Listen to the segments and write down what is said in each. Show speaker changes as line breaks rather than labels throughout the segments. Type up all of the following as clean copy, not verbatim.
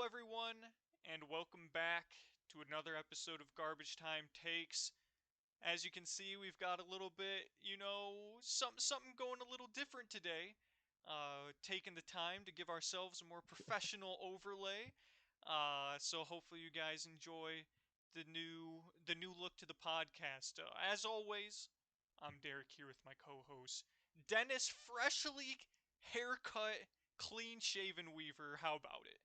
Hello, everyone, and welcome back to another episode of Garbage Time Takes. As you can see, we've got a little bit, something going a little different today. Taking the time to give ourselves a more professional overlay. So hopefully you guys enjoy the new look to the podcast. As always, I'm Derek here with my co-host Dennis, freshly haircut, clean-shaven Weaver. How about it?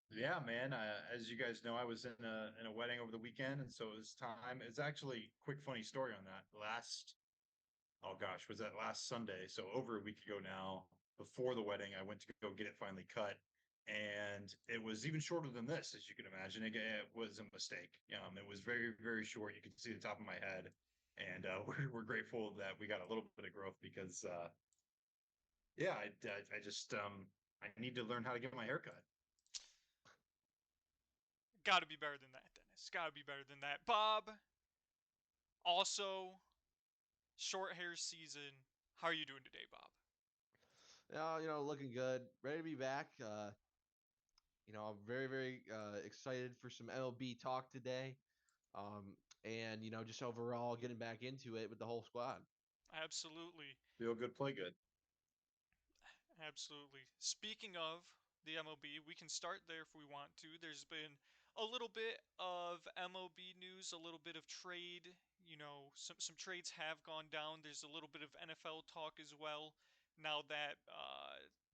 Yeah, man. As you guys know, I was in a wedding over the weekend, and so it was time. It's actually quick, funny story on that. Oh gosh, was that last Sunday? So over a week ago now. Before the wedding, I went to go get it finally cut, and it was even shorter than this, as you can imagine. It was a mistake. It was very, very short. You could see the top of my head, and we're grateful that we got a little bit of growth because, yeah, I just I need to learn how to get my hair cut.
Gotta be better than that, Dennis. Gotta be better than that. Bob, also, short hair season. How are you doing today, Bob?
Looking good, ready to be back. I'm very, very excited for some MLB talk today. Um, and just overall getting back into it with the whole squad.
Absolutely.
Feel good, play good.
Absolutely. Speaking of the MLB, we can start there if we want to. There's been a little bit of MLB news, a little bit of trade. Some trades have gone down. There's a little bit of NFL talk as well. Now that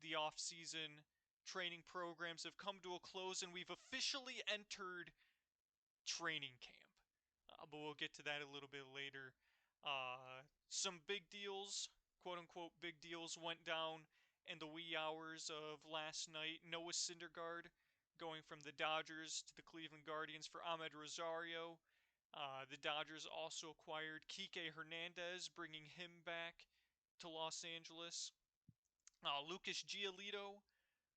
the off-season training programs have come to a close and we've officially entered training camp. But we'll get to that a little bit later. Some big deals, quote unquote, big deals went down in the wee hours of last night. Noah Syndergaard going from the Dodgers to the Cleveland Guardians for Ahmed Rosario. The Dodgers also acquired Kike Hernandez, bringing him back to Los Angeles. Lucas Giolito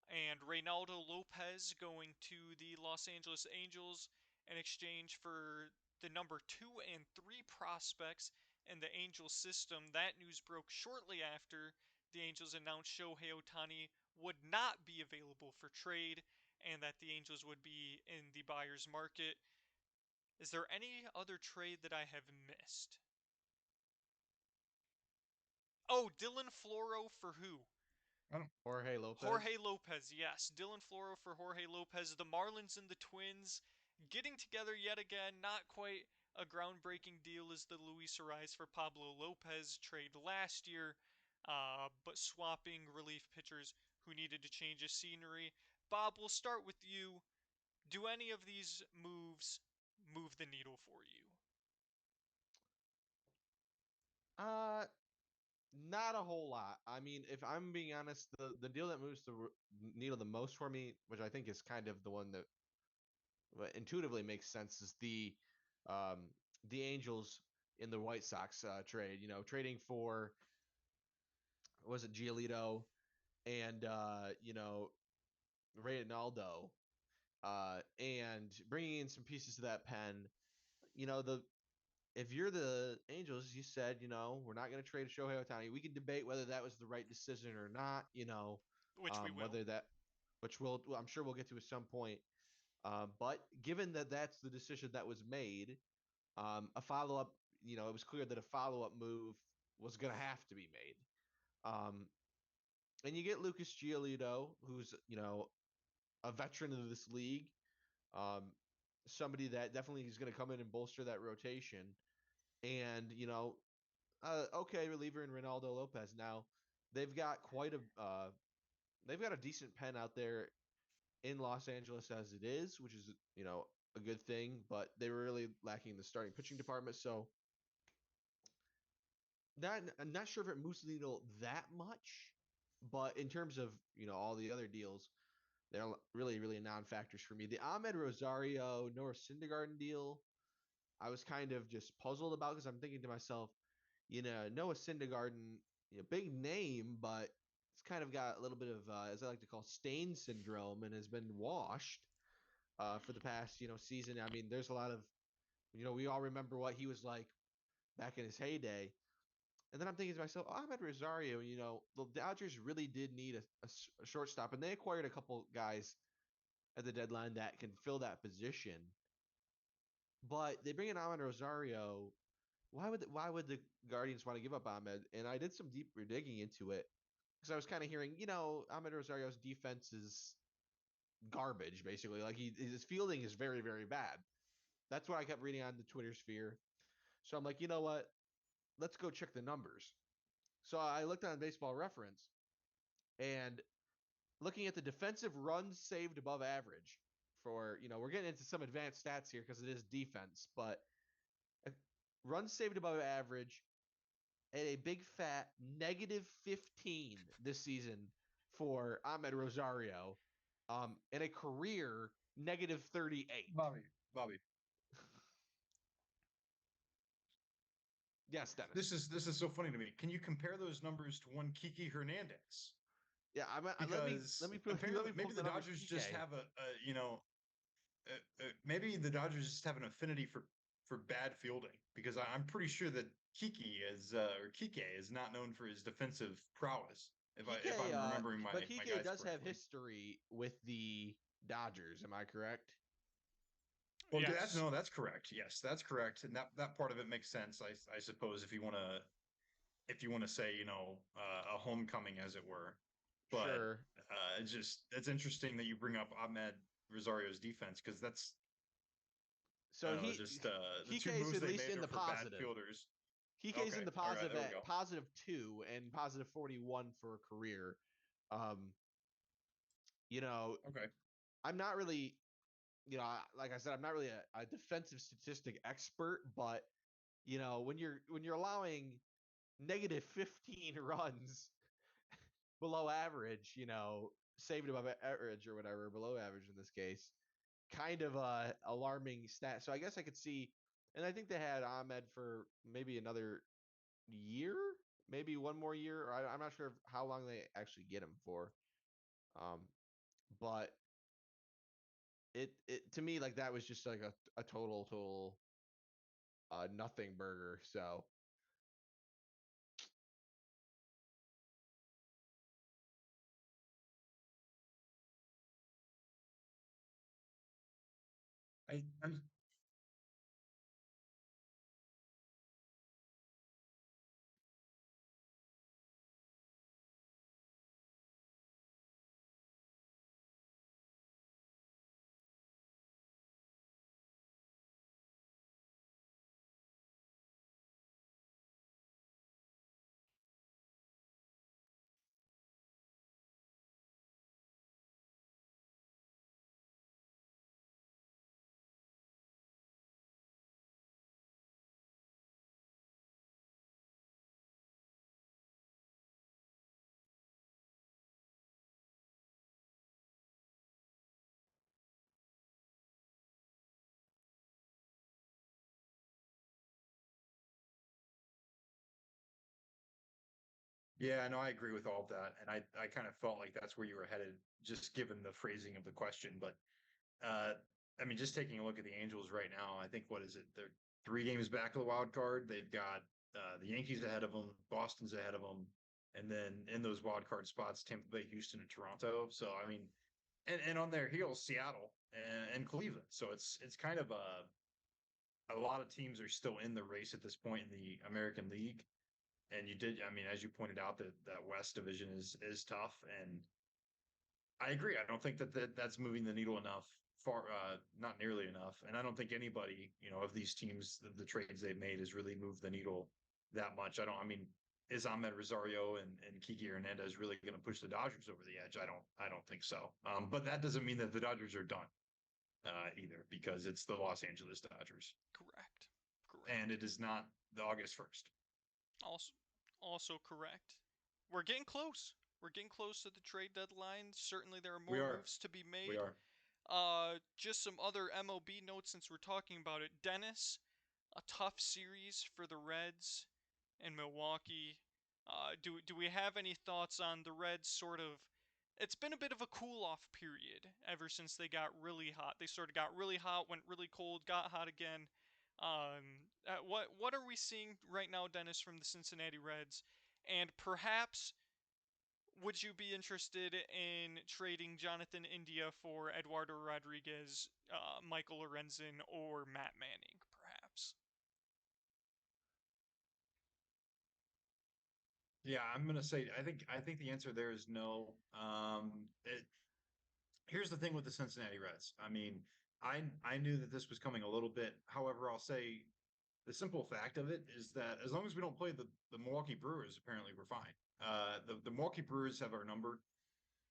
and Reynaldo Lopez going to the Los Angeles Angels in exchange for the number 2 and 3 prospects in the Angels system. That news broke shortly after the Angels announced Shohei Ohtani would not be available for trade and that the Angels would be in the buyer's market. Is there any other trade that I have missed? Oh, Dylan Floro for who?
I don't
Jorge Lopez.
Jorge Lopez, yes. Dylan Floro for Jorge Lopez. The Marlins and the Twins getting together yet again. Not quite a groundbreaking deal as the Luis Ariz for Pablo Lopez trade last year, but swapping relief pitchers who needed to change the scenery. Bob, we'll start with you. Do any of these moves move the needle for you?
Uh, Not a whole lot. I mean, if I'm being honest, the deal that moves the needle the most for me, which I think is kind of the one that intuitively makes sense, is um the Angels in the White Sox trade. Trading for, was it Giolito and Reynaldo, and bringing in some pieces to that pen. The If you're the Angels, you said, we're not going to trade Shohei Ohtani. We can debate whether that was the right decision or not.
Which we will.
Whether that, which I'm sure we'll get to at some point. But given that that's the decision that was made, a follow up, it was clear that a follow up move was going to have to be made. Um, and you get Lucas Giolito, who's a veteran of this league, um, somebody that definitely is going to come in and bolster that rotation. And okay, reliever in Ronaldo Lopez. Now they've got quite they've got a decent pen out there in Los Angeles as it is, which is a good thing. But they were really lacking the starting pitching department, so that I'm not sure if it moves the needle that much. But in terms of all the other deals, they're really, really non-factors for me. The Ahmed Rosario Noah Syndergaard deal, I was kind of just puzzled about because I'm thinking to myself, Noah Syndergaard, big name, but it's kind of got a little bit of, as I like to call, stain syndrome, and has been washed for the past, season. I mean, there's a lot of, we all remember what he was like back in his heyday. And then I'm thinking to myself, oh, Ahmed Rosario, the Dodgers really did need a shortstop, and they acquired a couple guys at the deadline that can fill that position. But they bring in Ahmed Rosario. Why would the Guardians want to give up Ahmed? And I did some deeper digging into it because I was kind of hearing, Ahmed Rosario's defense is garbage, basically. Like his fielding is very, very bad. That's what I kept reading on the Twitter sphere. So I'm like, you know what? Let's go check the numbers. So I looked on Baseball Reference, and looking at the defensive runs saved above average for, we're getting into some advanced stats here because it is defense, but runs saved above average at a big fat -15 this season for Ahmed Rosario, and a career -38.
Bobby,
Yes, Dennis.
this is so funny to me. Can you compare those numbers to one Kiki Hernandez?
Yeah, let me
Because
let
apparently
me pull
maybe
up the
the
numbers for
Dodgers just
Kike.
have maybe the Dodgers just have an affinity for bad fielding because I'm pretty sure that Kike is not known for his defensive prowess. If
Kike,
I'm remembering my
but
my
Kike
guys
does have
correctly.
history with the Dodgers. Am I correct?
Well,
Yes.
that's correct. Yes, that's correct, and that part of it makes sense. I suppose if you want to say a homecoming as it were, but
Sure.
it's interesting that you bring up Ahmed Rosario's defense because that's I
So
don't know just the two
Kike's
moves
at
they
least
made
in
are
the
for bad
positive.
fielders.
Kike's
Okay,
in the
all right,
positive
there we
at
go.
+2 and +41 for a career. Um, you know,
Okay.
I'm not really, like I said, I'm not really a defensive statistic expert, but when you're allowing -15 runs below average, saved above average or whatever, below average in this case, kind of a alarming stat. So I guess I could see, and I think they had Ahmed for maybe another year, maybe one more year. Or I'm not sure how long they actually get him for. Um, but it to me, like, that was just like a total nothing burger. So
I'm Yeah, no, I agree with all of that, and I kind of felt like that's where you were headed, just given the phrasing of the question. But uh, I mean, just taking a look at the Angels right now, I think what is it? They're 3 games back of the wild card. They've got the Yankees ahead of them, Boston's ahead of them, and then in those wild card spots, Tampa Bay, Houston, and Toronto. So I mean, and on their heels, Seattle and Cleveland. So it's kind of a lot of teams are still in the race at this point in the American League. And you did, I mean, as you pointed out, that West division is tough, and I agree. I don't think that's moving the needle enough, far not nearly enough, and I don't think anybody, of these teams, the trades they've made has really moved the needle that much. I mean, is Ahmed Rosario and Kiki Hernandez really going to push the Dodgers over the edge? I don't think so. But that doesn't mean that the Dodgers are done either, because it's the Los Angeles Dodgers,
Correct.
and
Correct.
it is not the August 1st.
Also, also correct. We're getting close. We're getting close to the trade deadline. Certainly, there are
We
more
are,
moves to be
we
made.
are.
Just some other MLB notes since we're talking about it. Dennis, a tough series for the Reds and Milwaukee. Do we have any thoughts on the Reds? Sort of, it's been a bit of a cool off period ever since they got really hot. They sort of got really hot, went really cold, got hot again. What are we seeing right now, Dennis, from the Cincinnati Reds? And perhaps would you be interested in trading Jonathan India for Eduardo Rodriguez, Michael Lorenzen, or Matt Manning, perhaps?
Yeah, I'm gonna say I think the answer there is no. Here's the thing with the Cincinnati Reds. I mean, I knew that this was coming a little bit. However, I'll say the simple fact of it is that as long as we don't play the Milwaukee Brewers, apparently we're fine. The Milwaukee Brewers have our number,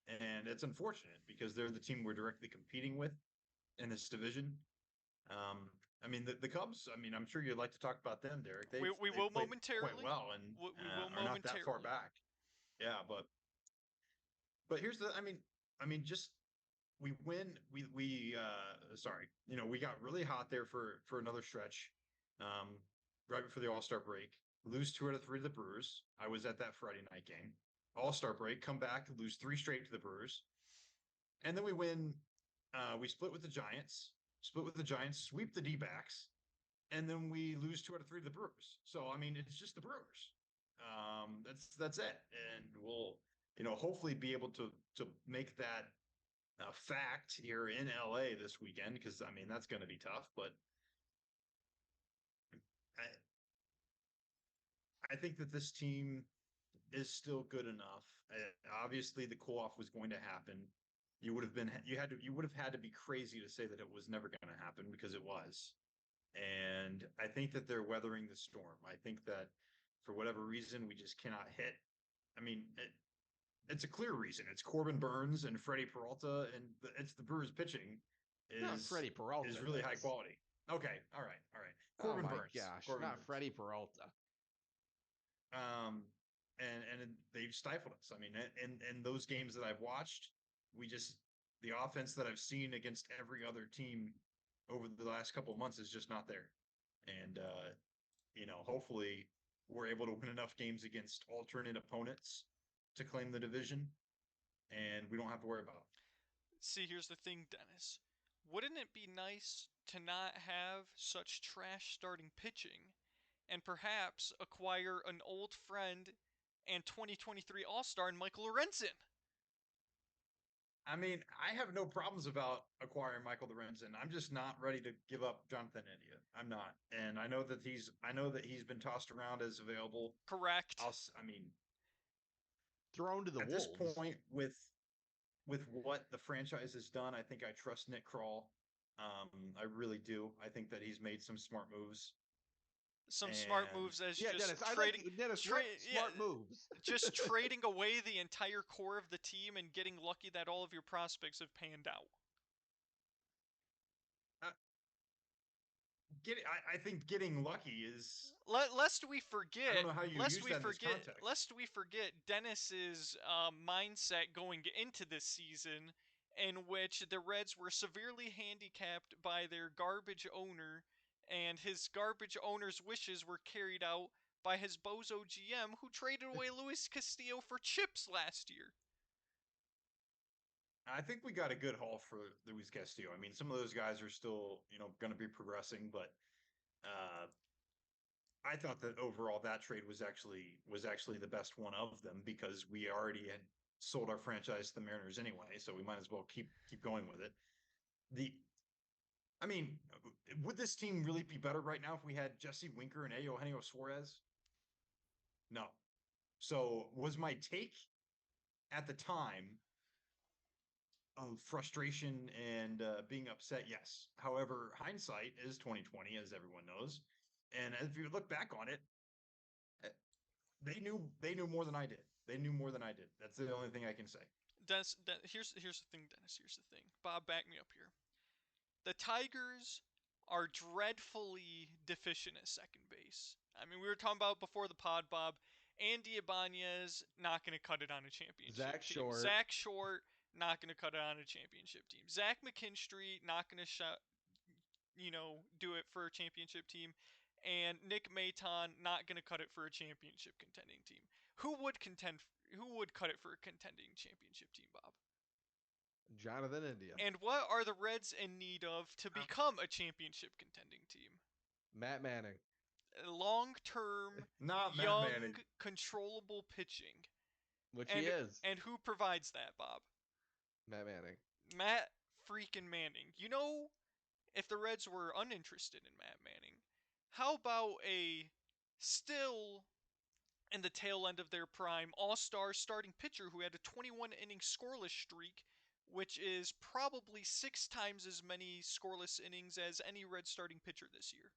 and it's unfortunate because they're the team we're directly competing with in this division. Um, I mean, the Cubs. I mean, I'm sure you'd like to talk about them, Derek.
We
They've
will
played quite
momentarily.
well and
We will
are not that far
momentarily.
back. Yeah, but here's the. I mean, just we win. We sorry, we got really hot there for another stretch, um, right before the All Star break. Lose 2 out of 3 to the Brewers. I was at that Friday night game. All Star break, come back, lose 3 straight to the Brewers, and then we win. We split with the Giants. Split with the Giants. Sweep the D-backs, and then we lose 2 out of 3 to the Brewers. So I mean, it's just the Brewers. That's it, and we'll hopefully be able to make that a fact here in LA this weekend because I mean that's going to be tough. But I think that this team is still good enough. Obviously, the cool off was going to happen. You would have had to be crazy to say that it was never going to happen because it was. And I think that they're weathering the storm. I think that for whatever reason, we just cannot hit. I mean, it's a clear reason. It's Corbin Burns and Freddie Peralta, and it's the Brewers pitching
Not
is
Freddie Peralta,
really high
Dennis.
quality. Okay, all right.
Oh
Corbin
my
Burns,
gosh,
Corbin
not
Burns.
Freddie Peralta.
Um, and they've stifled us. I mean, in those games that I've watched, we just the offense that I've seen against every other team over the last couple of months is just not there. And hopefully we're able to win enough games against alternate opponents to claim the division, and we don't have to worry about it.
See, here's the thing, Dennis. Wouldn't it be nice to not have such trash starting pitching and perhaps acquire an old friend and 2023 All Star in Michael Lorenzen?
I mean, I have no problems about acquiring Michael Lorenzen. I'm just not ready to give up Jonathan India. I'm not, and I know that he's been tossed around as available.
Correct.
I mean,
Thrown to the
at this
wolves.
point, with what the franchise has done, I think I trust Nick Kroll. I really do. I think that he's made some smart moves,
Some smart
and
moves as
Yeah,
just
Dennis. I like Dennis. What
yeah,
smart moves?
just trading away the entire core of the team and getting lucky that all of your prospects have panned out.
uh, I think getting lucky is.
Lest we
I don't
forget,
know how you
lest
use
we
that in this
forget,
context.
lest we forget Dennis's mindset going into this season, in which the Reds were severely handicapped by their garbage owner, and his garbage owner's wishes were carried out by his bozo GM, who traded away Luis Castillo for chips last year.
I think we got a good haul for Luis Castillo. I mean, some of those guys are still, going to be progressing, but uh, I thought that overall that trade was actually the best one of them because we already had sold our franchise to the Mariners anyway, so we might as well keep going with it. The I mean, would this team really be better right now if we had Jesse Winker and Eugenio Suarez? No. So was my take at the time of frustration and being upset? Yes. However, hindsight is 2020, as everyone knows. And if you look back on it, eh, they knew more than I did. They knew more than I did. That's the only thing I can say.
Here's the thing, Dennis. Here's the thing. Bob, back me up here. The Tigers are dreadfully deficient at second base. I mean, we were talking about before the pod, Bob. Andy Ibanez not going to cut it on a championship
Zach
team.
Short.
Zach Short not going to cut it on a championship team. Zach McKinstry not going to do it for a championship team. And Nick Maton not going to cut it for a championship contending team. Who would contend? Who would cut it for a contending championship team, Bob?
Jonathan India.
And what are the Reds in need of to
Uh,
become a championship contending team?
Matt Manning.
long-term,
Not Matt
young,
Manning.
controllable pitching.
Which he
And
is.
and who provides that, Bob?
Matt Manning.
Matt freaking Manning. You know, if the Reds were uninterested in Matt Manning, how about a still in the tail end of their prime all-star starting pitcher who had a 21 inning scoreless streak, which is probably 6 times as many scoreless innings as any Red starting pitcher this year?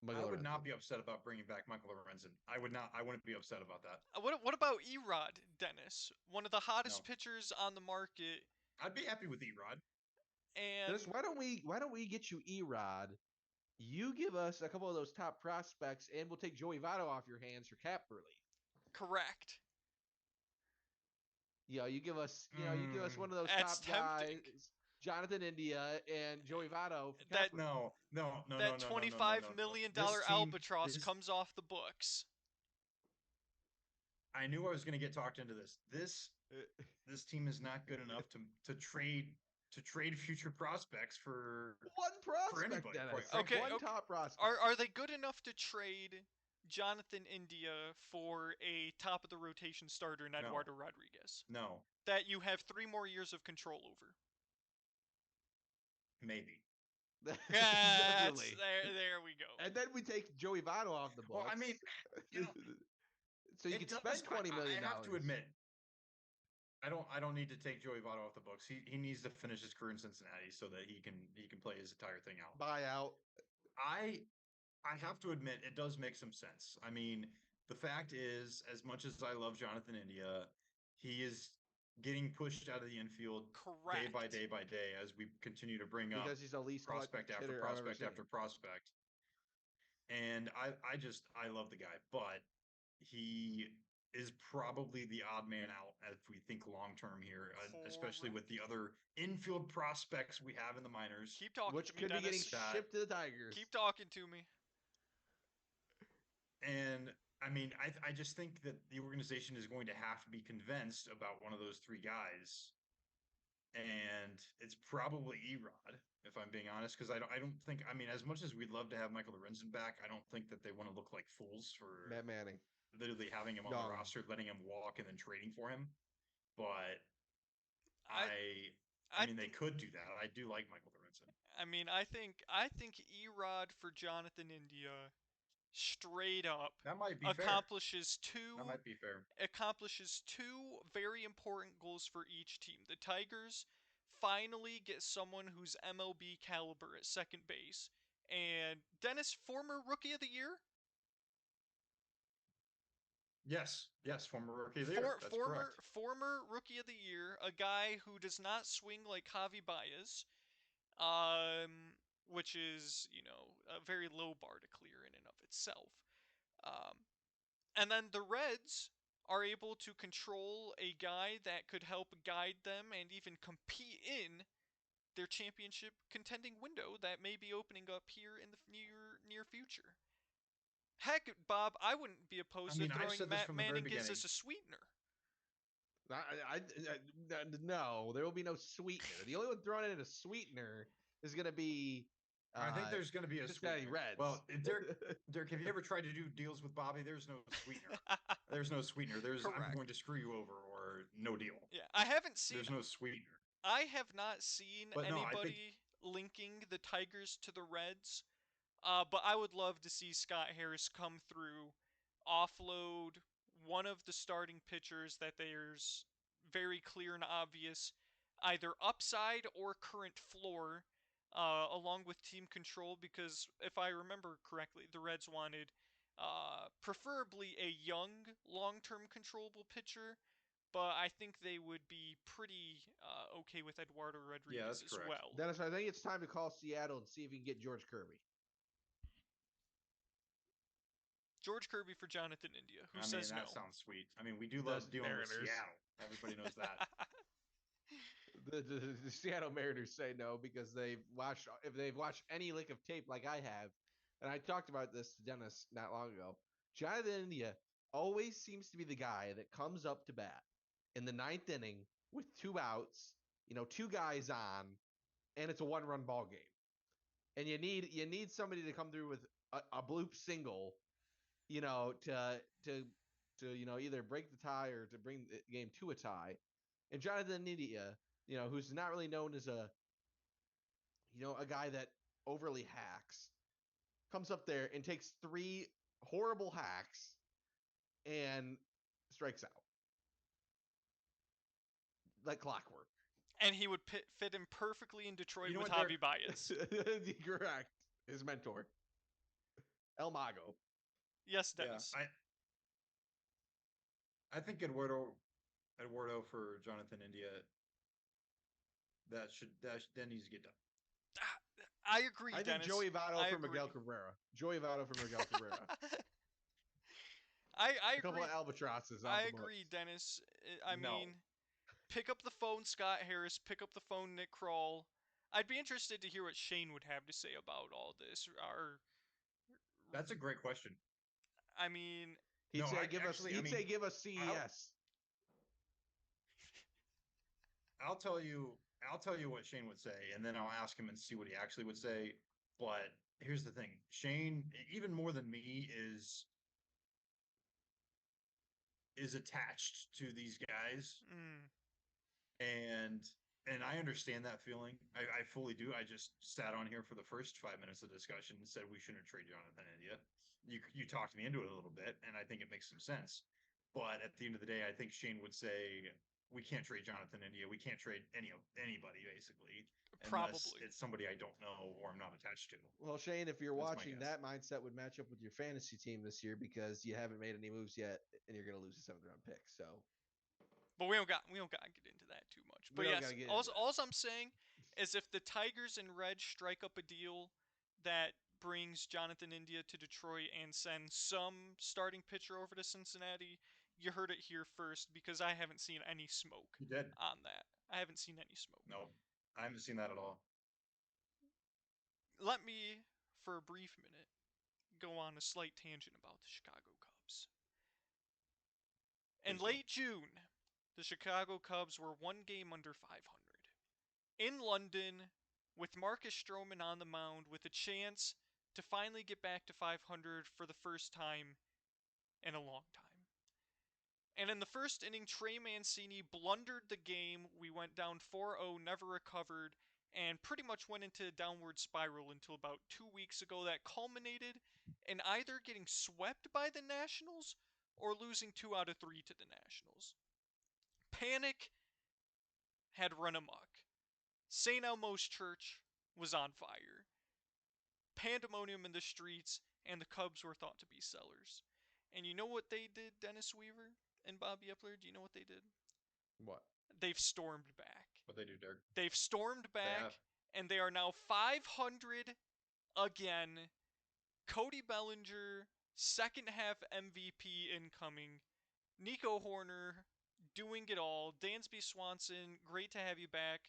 I
Michael
would
Lorenzen.
not be upset about bringing back Michael Lorenzen. I would not. I wouldn't be upset about that.
What about Erod, Dennis? One of the hottest
No.
pitchers on the market,
I'd be happy with Erod.
and
Dennis, why don't we get you Erod? You give us a couple of those top prospects, and we'll take Joey Votto off your hands for cap relief.
correct.
You give us one of those
That's
top
tempting.
guys, Jonathan India and Joey Votto for cap
That
relief.
No, no, no, no,
that
no, no, no, no, no,
$25
no.
million
This team,
albatross comes off the books.
I knew I was going to get talked into this. This team is not good enough to trade future prospects for
One prospect,
anybody,
Dennis.
quite
Okay,
frankly.
One
okay.
top prospect.
Are they good enough to trade Jonathan India for a top of the rotation starter in
No.
Eduardo Rodriguez
No,
that you have 3 more years of control over?
maybe.
Definitely.
There we go.
And then we take Joey Votto off the books.
Well, I mean, you know,
so you
it
can
does.
spend $20 million.
I have to admit, I don't need to take Joey Votto off the books. He needs to finish his career in Cincinnati so that he can play his entire thing out.
Buyout.
I have to admit it does make some sense. I mean, the fact is, as much as I love Jonathan India, he is getting pushed out of the infield day by
Correct.
day by day as we continue to bring up
Because he's the least
prospect after
hitter I've ever
prospect
seen.
after prospect. And I love the guy, but he is probably the odd man out if we think long term here, especially with the other infield prospects we have in the minors.
Keep talking
Which
to me,
could be getting
Dennis.
shipped to the Tigers.
Keep talking to me.
And I mean, I just think that the organization is going to have to be convinced about one of those three guys. And it's probably Erod, if I'm being honest, because I don't think, I mean, as much as we'd love to have Michael Lorenzen back, I don't think that they want to look like fools for
Matt Manning.
literally having him on the roster, letting him walk, and then trading for him. But I mean, they could do that. I do like Michael Lorenzen.
I mean, I think Erod for Jonathan India straight up
That might be fair.
accomplishes
That might be fair.
two very important goals for each team. The Tigers finally get someone who's MLB caliber at second base. And Dennis, former rookie of the year?
Yes, former rookie of the year. That's correct.
Former rookie of the year, a guy who does not swing like Javi Baez, which is, a very low bar to clear in and of itself. Um, and then the Reds are able to control a guy that could help guide them and even compete in their championship contending window that may be opening up here in the near future. Heck, Bob, I wouldn't be opposed to
I've
throwing
said this
Matt
from the very
Manning
beginning.
as a sweetener.
No, there will be no sweetener. The only one thrown in a sweetener is going to be.
I think there's going to be a
Cincinnati
sweetener.
Reds.
Well, Derek, have you ever tried to do deals with Bobby? There's no sweetener. There's no sweetener. I'm going to screw you over or no deal.
Yeah, I haven't seen.
There's no sweetener.
I have not seen
But no,
anybody linking the Tigers to the Reds. But I would love to see Scott Harris come through, offload one of the starting pitchers that there's very clear and obvious either upside or current floor, along with team control. Because if I remember correctly, the Reds wanted preferably a young, long-term controllable pitcher. But I think they would be pretty okay with Eduardo Rodriguez as
correct.
well.
Dennis, I think it's time to call Seattle and see if we can get George Kirby.
George Kirby for Jonathan India. Who says no?
That sounds sweet. I mean, we do love dealing with Seattle. Everybody knows that.
The Seattle Mariners say no because if they've watched any lick of tape like I have, and I talked about this to Dennis not long ago, Jonathan India always seems to be the guy that comes up to bat in the ninth inning with 2 outs, 2 guys on, and it's a 1-run ball game. and you need somebody to come through with a bloop single, to either break the tie or to bring the game to a tie. And Jonathan India, who's not really known as a guy that overly hacks, comes up there and takes 3 horrible hacks and strikes out like clockwork.
And he would fit him perfectly in Detroit
You know
with
what,
Javi Baez.
Correct. His mentor, El Mago.
Yes,
Yeah,
Dennis.
I think Eduardo for Jonathan India that needs to get done.
I agree,
I think
Dennis.
Joey Votto
I
for
agree.
Miguel Cabrera. Joey Votto for Miguel Cabrera.
I
A couple
agree.
of albatrosses
I
off the
agree,
books.
Dennis. I
No,
mean, pick up the phone, Scott Harris. Pick up the phone, Nick Kroll. I'd be interested to hear what Shane would have to say about all this.
that's a great question.
I mean,
He'd
No,
say
I
give us.
actually, I
He'd say
mean,
give us
I'll
CES.
I'll tell you I'll tell you what Shane would say, and then I'll ask him and see what he actually would say. But here's the thing: Shane, even more than me, is attached to these guys,
mm,
and I understand that feeling. I fully do. I just sat on here for the first 5 minutes of discussion and said we shouldn't trade Jonathan India. You talked me into it a little bit, and I think it makes some sense. But at the end of the day, I think Shane would say we can't trade Jonathan India. We can't trade anybody basically, unless
probably.
it's somebody I don't know or I'm not attached to.
Well, Shane, if you're
That's my
watching,
guess.
that mindset would match up with your fantasy team this year because you haven't made any moves yet, and you're going to lose the 7th round pick. So
But we don't got to get into that too much.
we
But
don't got
yes,
to get into
all
that.
I'm saying is if the Tigers and Reds strike up a deal that brings Jonathan India to Detroit and sends some starting pitcher over to Cincinnati, you heard it here first because I haven't seen any smoke
He did.
on that. I haven't seen any smoke.
No, I haven't seen that at all.
Let me, for a brief minute, go on a slight tangent about the Chicago Cubs. In
Please do.
late June, the Chicago Cubs were one game under 500. In London, with Marcus Stroman on the mound with a chance to finally get back to 500 for the first time in a long time. And in the first inning, Trey Mancini blundered the game. We went down 4-0, never recovered, and pretty much went into a downward spiral until about 2 weeks ago. That culminated in either getting swept by the Nationals or losing 2 out of 3 to the Nationals. Panic had run amok. St. Elmo's Church was on fire. Pandemonium in the streets, and the Cubs were thought to be sellers. And you know what they did, Dennis Weaver and Bobby Epler? Do you know what they did?
What?
They've stormed back.
What they do, Dirk?
They've stormed
They
back,
have.
and they are now 500 again. Cody Bellinger, second half MVP incoming. Nico Horner doing it all. Dansby Swanson, great to have you back.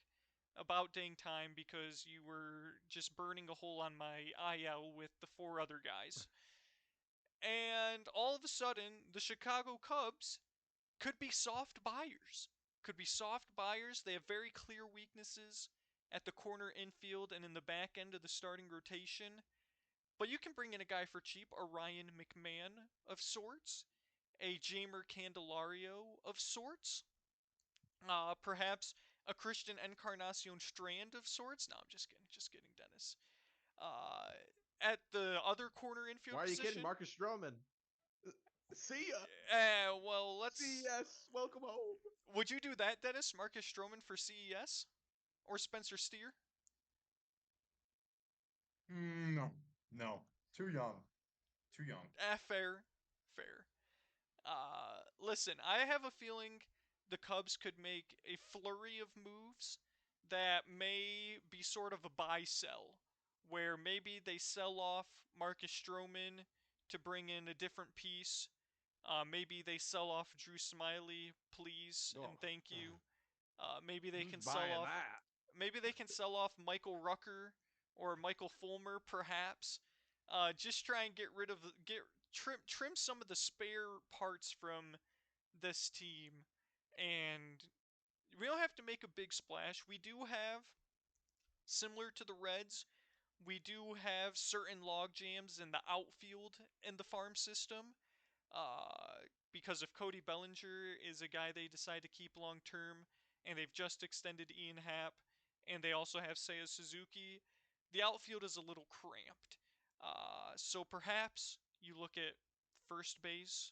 About dang time because you were just burning a hole on my IL with the 4 other guys. And all of a sudden, the Chicago Cubs could be soft buyers. Could be soft buyers. They have very clear weaknesses at the corner infield and in the back end of the starting rotation. But you can bring in a guy for cheap, a Ryan McMahon of sorts, a Jamer Candelario of sorts, perhaps a Christian Encarnacion Strand of sorts. No, I'm just kidding, Dennis. Uh, at the other corner
Why
infield
are you kidding?
position,
Marcus Stroman. See ya.
well, let's.
CES. Welcome home.
Would you do that, Dennis? Marcus Stroman for CES or Spencer Steer?
No, no, too young, too young.
Fair, fair. Listen, I have a feeling the Cubs could make a flurry of moves that may be sort of a buy sell, where maybe they sell off Marcus Stroman to bring in a different piece. Maybe they sell off Drew Smiley, please
Oh,
and thank you. Maybe they
who's
can sell
buying
off.
that?
Maybe they can sell off Michael Rucker or Michael Fulmer, perhaps. Just try and get rid of get trim some of the spare parts from this team, and we don't have to make a big splash. We do have, similar to the Reds, we do have certain log jams in the outfield in the farm system. Uh, because if Cody Bellinger is a guy they decide to keep long term, and they've just extended Ian Happ, and they also have Seiya Suzuki, the outfield is a little cramped. So perhaps you look at first base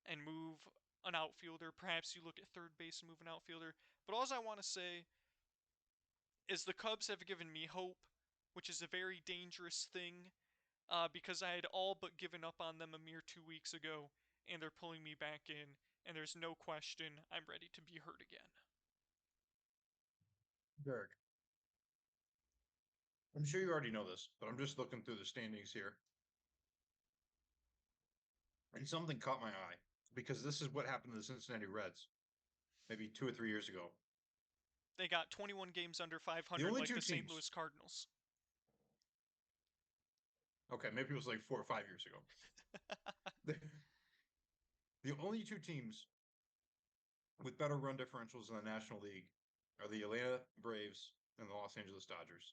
and move an outfielder. Perhaps you look at third base and move an outfielder. But all I want to say is the Cubs have given me hope, which is a very dangerous thing because I had all but given up on them a mere 2 weeks ago, and they're pulling me back in, and there's no question I'm ready to be hurt again.
Derek, I'm sure you already know this, but I'm just looking through the standings here. And something caught my eye because this is what happened to the Cincinnati Reds maybe 2 or 3 years ago.
They got 21 games under
The
500
only
like
two
the St.
teams,
Louis Cardinals.
okay, maybe it was like 4 or 5 years ago. The only two teams with better run differentials in the National League are the Atlanta Braves and the Los Angeles Dodgers.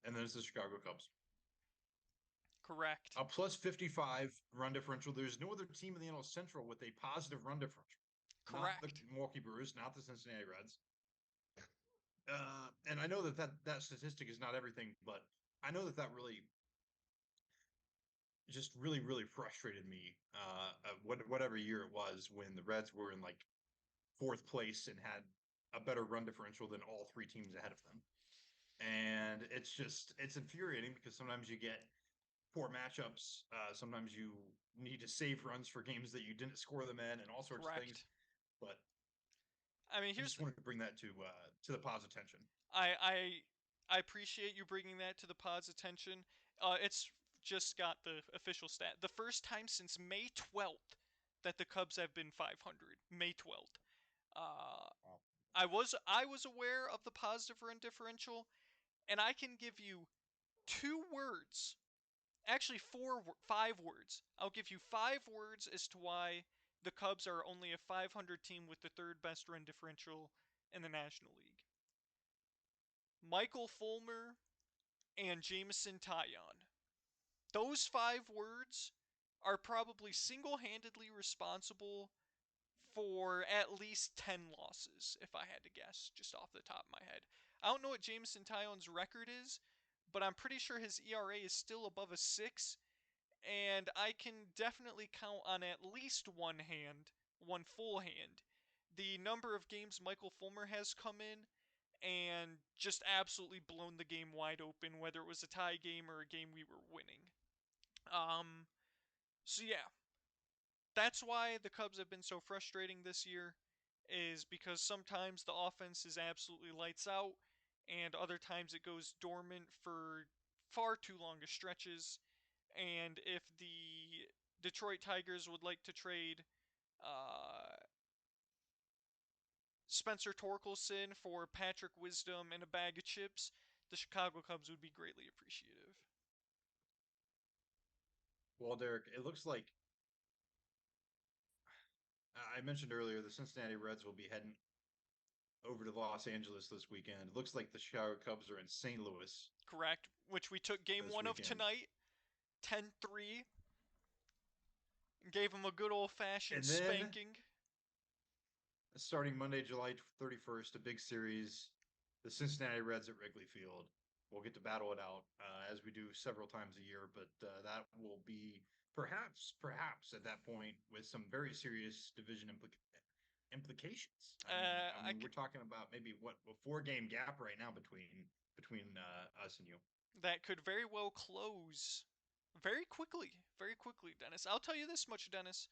And then it's the Chicago Cubs.
Correct.
A plus 55 run differential. There's no other team in the NL Central with a positive run differential. Not the
Correct.
Milwaukee Brewers, not the Cincinnati Reds. And I know that statistic is not everything, but I know that really just really frustrated me. Whatever year it was when the Reds were in like fourth place and had a better run differential than all three teams ahead of them. And it's infuriating because sometimes you get poor matchups. Sometimes you need to save runs for games that you didn't score them in, and all sorts of things.
Correct.
But
I mean,
I
here's
just wanted to bring that to the pod's attention.
I appreciate you bringing that to the pod's attention. It's just got the official stat. The first time since May 12th that the Cubs have been 500. May 12th. Uh,
Wow.
I was aware of the positive run differential, and I can give you 2 words, actually 5 words. I'll give you 5 words as to why the Cubs are only a 500 team with the third best run differential in the National League. Michael Fulmer and Jameson Taillon. Those 5 words are probably single-handedly responsible for at least 10 losses, if I had to guess, just off the top of my head. I don't know what Jameson Taillon's record is, but I'm pretty sure his ERA is still above a 6, and I can definitely count on at least one hand, one full hand, the number of games Michael Fulmer has come in and just absolutely blown the game wide open, whether it was a tie game or a game we were winning. Um, so yeah, that's why the Cubs have been so frustrating this year, is because sometimes the offense is absolutely lights out, and other times it goes dormant for far too long stretches. And if the Detroit Tigers would like to trade uh, Spencer Torkelson for Patrick Wisdom and a bag of chips, the Chicago Cubs would be greatly appreciative.
Well, Derek, it looks like I mentioned earlier the Cincinnati Reds will be heading over to Los Angeles this weekend. It looks like the Chicago Cubs are in St. Louis
Correct. Which we took game
this
one of
weekend.
tonight, 10-3, and gave them a good old fashioned
And then
spanking.
starting Monday, July 31st, a big series, the Cincinnati Reds at Wrigley Field. We'll get to battle it out as we do several times a year, but that will be perhaps at that point with some very serious division implications. I mean, we're talking about maybe what a 4 game gap right now between us and you.
That could very well close very quickly, Dennis. I'll tell you this much, Dennis.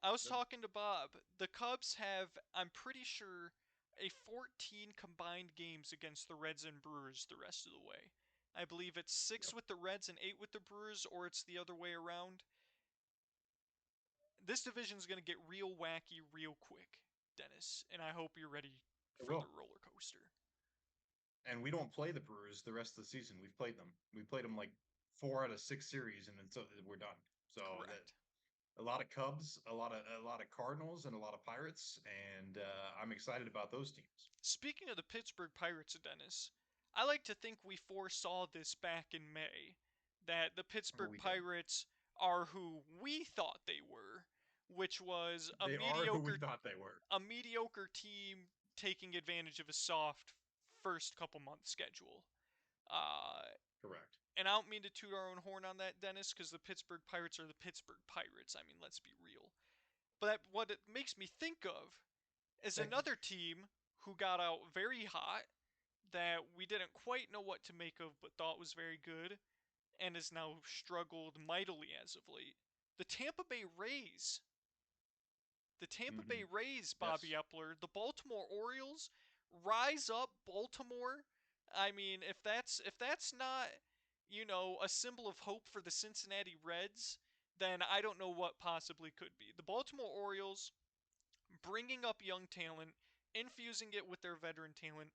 I was talking to Bob. The Cubs have, I'm pretty sure, a 14 combined games against the Reds and Brewers the rest of the way. I believe it's 6
Yep.
with the Reds and 8 with the Brewers, or it's the other way around. This division's going to get real wacky real quick, Dennis, and I hope you're ready
It
for the
will.
roller coaster.
And we don't play the Brewers the rest of the season. We've played them. We played them like 4 out of 6 series, and then so we're done. So that
Correct.
a lot of Cubs, a lot of Cardinals, and a lot of Pirates, and I'm excited about those teams.
Speaking of the Pittsburgh Pirates, Dennis, I like to think we foresaw this back in May, that the
Oh,
Pittsburgh
we did.
Pirates are who we thought they were, which was
They are who we thought they were.
a mediocre team taking advantage of a soft first couple month schedule. Uh,
Correct.
and I don't mean to toot our own horn on that, Dennis, because the Pittsburgh Pirates are the Pittsburgh Pirates. I mean, let's be real. But what it makes me think of is
That
another team who got out very hot that we didn't quite know what to make of but thought was very good and has now struggled mightily as of late. The Tampa Bay Rays. The Tampa Bay
mhm.
Rays, Bobby
Yes.
Epler, the Baltimore Orioles, rise up Baltimore. I mean, if that's not, a symbol of hope for the Cincinnati Reds, then I don't know what possibly could be. The Baltimore Orioles bringing up young talent, infusing it with their veteran talent,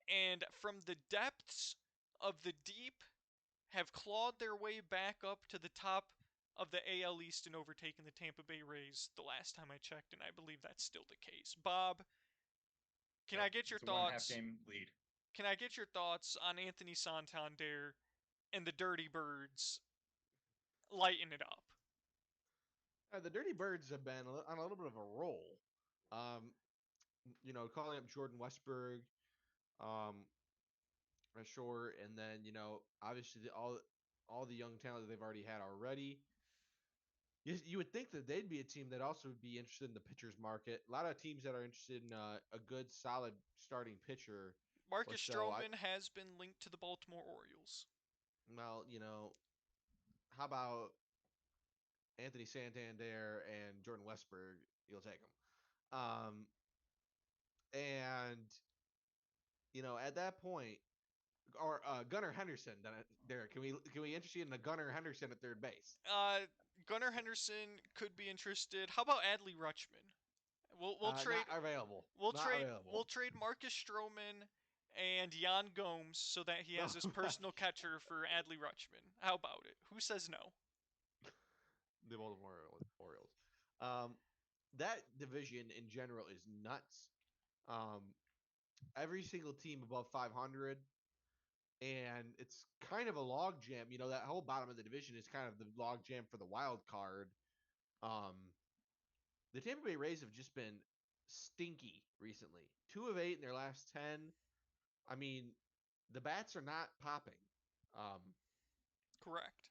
and from the depths of the deep have clawed their way back up to the top of the AL East and overtaken the Tampa Bay Rays the last time I checked, and I believe that's still the case. Bob, can
Yep.
I get your
It's a 1.5
thoughts?
game lead.
Can I get your thoughts on Anthony Santander and the Dirty Birds lighting it up?
The Dirty Birds have been on a little bit of a roll. Um, calling up Jordan Westberg, um, sure, and then obviously all the young talent that they've already had already. You would think that they'd be a team that also would be interested in the pitchers market. A lot of teams that are interested in a good, solid starting pitcher or
Marcus
so.
Stroman has been linked to the Baltimore Orioles.
Well, how about Anthony Santander and Jordan Westberg? You'll take them. And at that point, or Gunnar Henderson. Derek, can we interest you in the Gunnar Henderson at third base?
Uh, Gunnar Henderson could be interested. How about Adley Rutschman? We'll
Not
trade
available.
we'll
Not
trade
available.
we'll trade Marcus Stroman and Jan Gomes so that he
No,
has his personal catcher for Adley Rutschman. How about it? Who says no?
the Baltimore Orioles. Um, that division in general is nuts. Um, every single team above 500, and it's kind of a log jam. That whole bottom of the division is kind of the log jam for the wild card. Um, the Tampa Bay Rays have just been stinky recently. 2 of 8 in their last 10. I mean, the bats are not popping um,
Correct.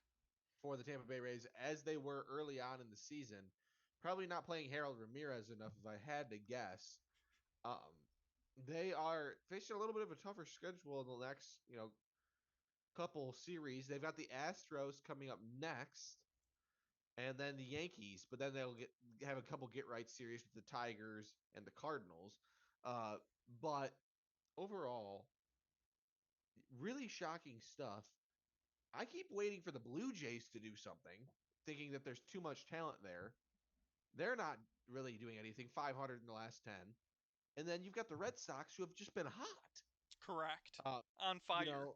for the Tampa Bay Rays as they were early on in the season. Probably not playing Harold Ramirez enough, if I had to guess. Um, they are facing a little bit of a tougher schedule in the next, couple series. They've got the Astros coming up next, and then the Yankees. But then they'll have a couple get right series with the Tigers and the Cardinals. But overall, really shocking stuff. I keep waiting for the Blue Jays to do something, thinking that there's too much talent there. They're not really doing anything. 500 in the last 10. And then you've got the Red Sox who have just been hot.
Correct.
Uh,
On
you
fire.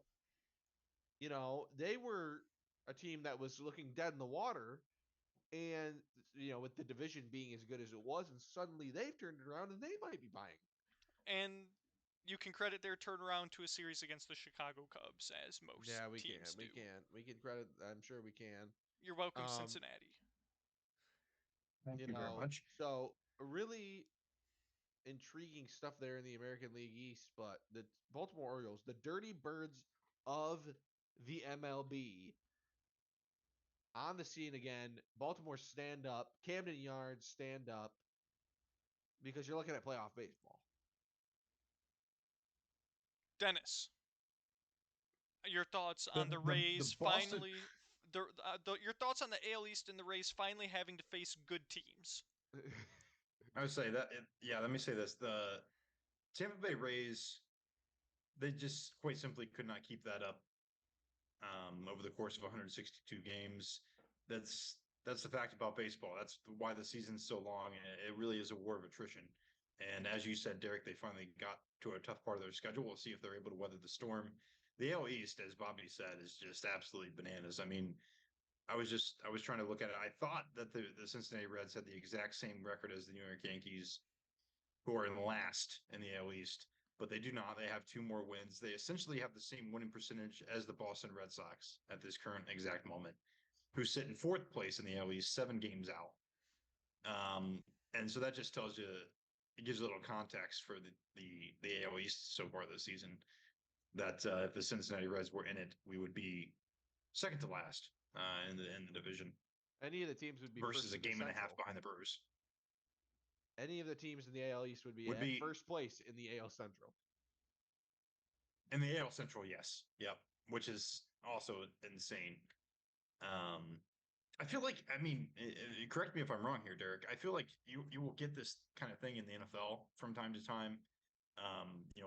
know, they were a team that was looking dead in the water, and with the division being as good as it was, and suddenly they've turned it around and they might be buying.
And you can credit their turnaround to a series against the Chicago Cubs, as most
Yeah, we can,
teams do.
we can credit. I'm sure we can.
You're welcome,
Um,
Cincinnati.
Thank you very much.
so really intriguing stuff there in the American League East, but the Baltimore Orioles, the Dirty Birds of the MLB, on the scene again. Baltimore, stand up. Camden Yards, stand up, because you're looking at playoff baseball.
Dennis, your thoughts
The
on the
the
Rays
Boston.
finally. Your thoughts on the AL East and the Rays finally having to face good teams.
I would say that. Yeah. Let me say this: the Tampa Bay Rays, they just quite simply could not keep that up over the course of 162 games. That's the fact about baseball. That's why the season's so long, and it really is a war of attrition. And as you said, Derek, they finally got to a tough part of their schedule. We'll see if they're able to weather the storm. The AL East, as Bobby said, is just absolutely bananas. I mean, I was trying to look at it. I thought that the Cincinnati Reds had the exact same record as the New York Yankees, who are in last in the AL East. but they do not. They have 2 more wins. They essentially have the same winning percentage as the Boston Red Sox at this current exact moment, who sit in 4th place in the AL East, 7 games out. And so that just tells you, it gives a little context for the AL East so far this season. That if the Cincinnati Reds were in it, we would be second to last in the division
Any of the teams would be
versus
first
a
in the
game and a half
Central.
behind the Brewers.
Any of the teams in the AL East would be
Would
at
be
first place in the AL Central.
in the AL Central, yes, yep, which is also insane. I feel like, I mean, correct me if I'm wrong here, Derek. I feel like you will get this kind of thing in the NFL from time to time.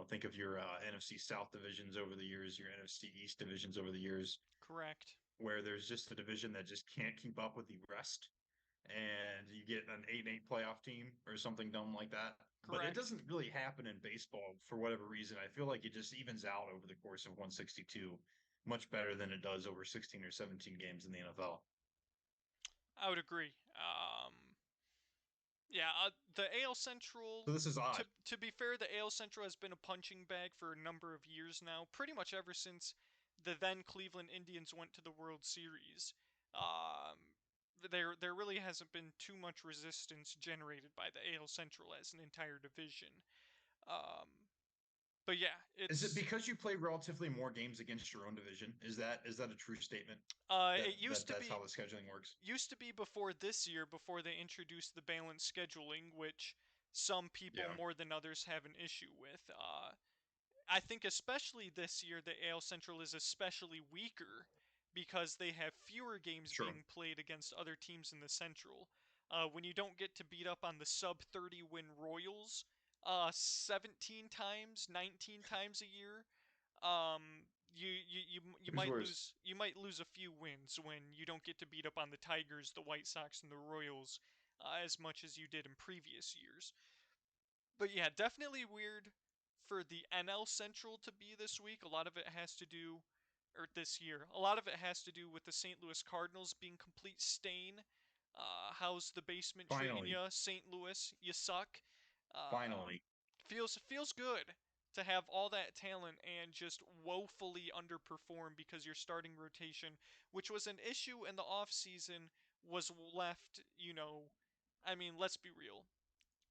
Think of your NFC South divisions over the years, your NFC East divisions over the years,
Correct.
where there's just a division that just can't keep up with the rest, and you get an 8-8 playoff team or something dumb like that. But it
Correct.
doesn't really happen in baseball for whatever reason. I feel like it just evens out over the course of 162 much better than it does over 16 or 17 games in the NFL.
I would agree. Yeah, the AL Central.
So this is odd.
To be fair, the AL Central has been a punching bag for a number of years now, pretty much ever since the then Cleveland Indians went to the World Series. Um, there really hasn't been too much resistance generated by the AL Central as an entire division. Um, but yeah,
Is it
it's
because you play relatively more games against your own division? Is that a true statement? That
it used
that
to
that's how
be
the scheduling works?
before this year, before they introduced the balanced scheduling, which some people
Yeah,
more than others have an issue with. I think especially this year, the AL Central is especially weaker because they have fewer games
sure.
being played against other teams in the Central. When you don't get to beat up on the sub 30 win Royals 17 times, 19 times a year, you
Who's
might
worse?
lose a few wins when you don't get to beat up on the Tigers, the White Sox, and the Royals as much as you did in previous years. But yeah, definitely weird for the NL Central to be this week. A lot of it has to do, or this year, a lot of it has to do with the St. Louis Cardinals being complete stain. How's the basement treating
Finally,
you, St. Louis? You suck.
finally.
Feels good to have all that talent and just woefully underperform because your starting rotation, which was an issue in the offseason, was left, I mean, let's be real.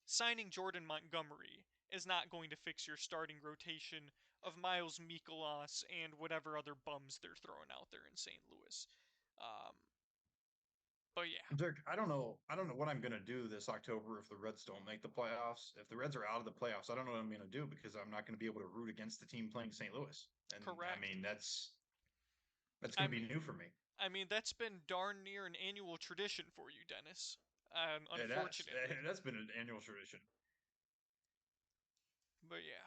Signing Jordan Montgomery is not going to fix your starting rotation of Miles Mikolas and whatever other bums they're throwing out there in St. Louis. Um, but yeah,
Dirk, I don't know. I don't know what I'm going to do this October if the Reds don't make the playoffs. If the Reds are out of the playoffs, I don't know what I'm going to do because I'm not going to be able to root against the team playing St. Louis. And I
correct.
mean, that's
I
going to be
mean,
new for me.
that's been darn near an annual tradition for you, Dennis.
It has.
Unfortunately,
That's been an annual tradition.
but yeah,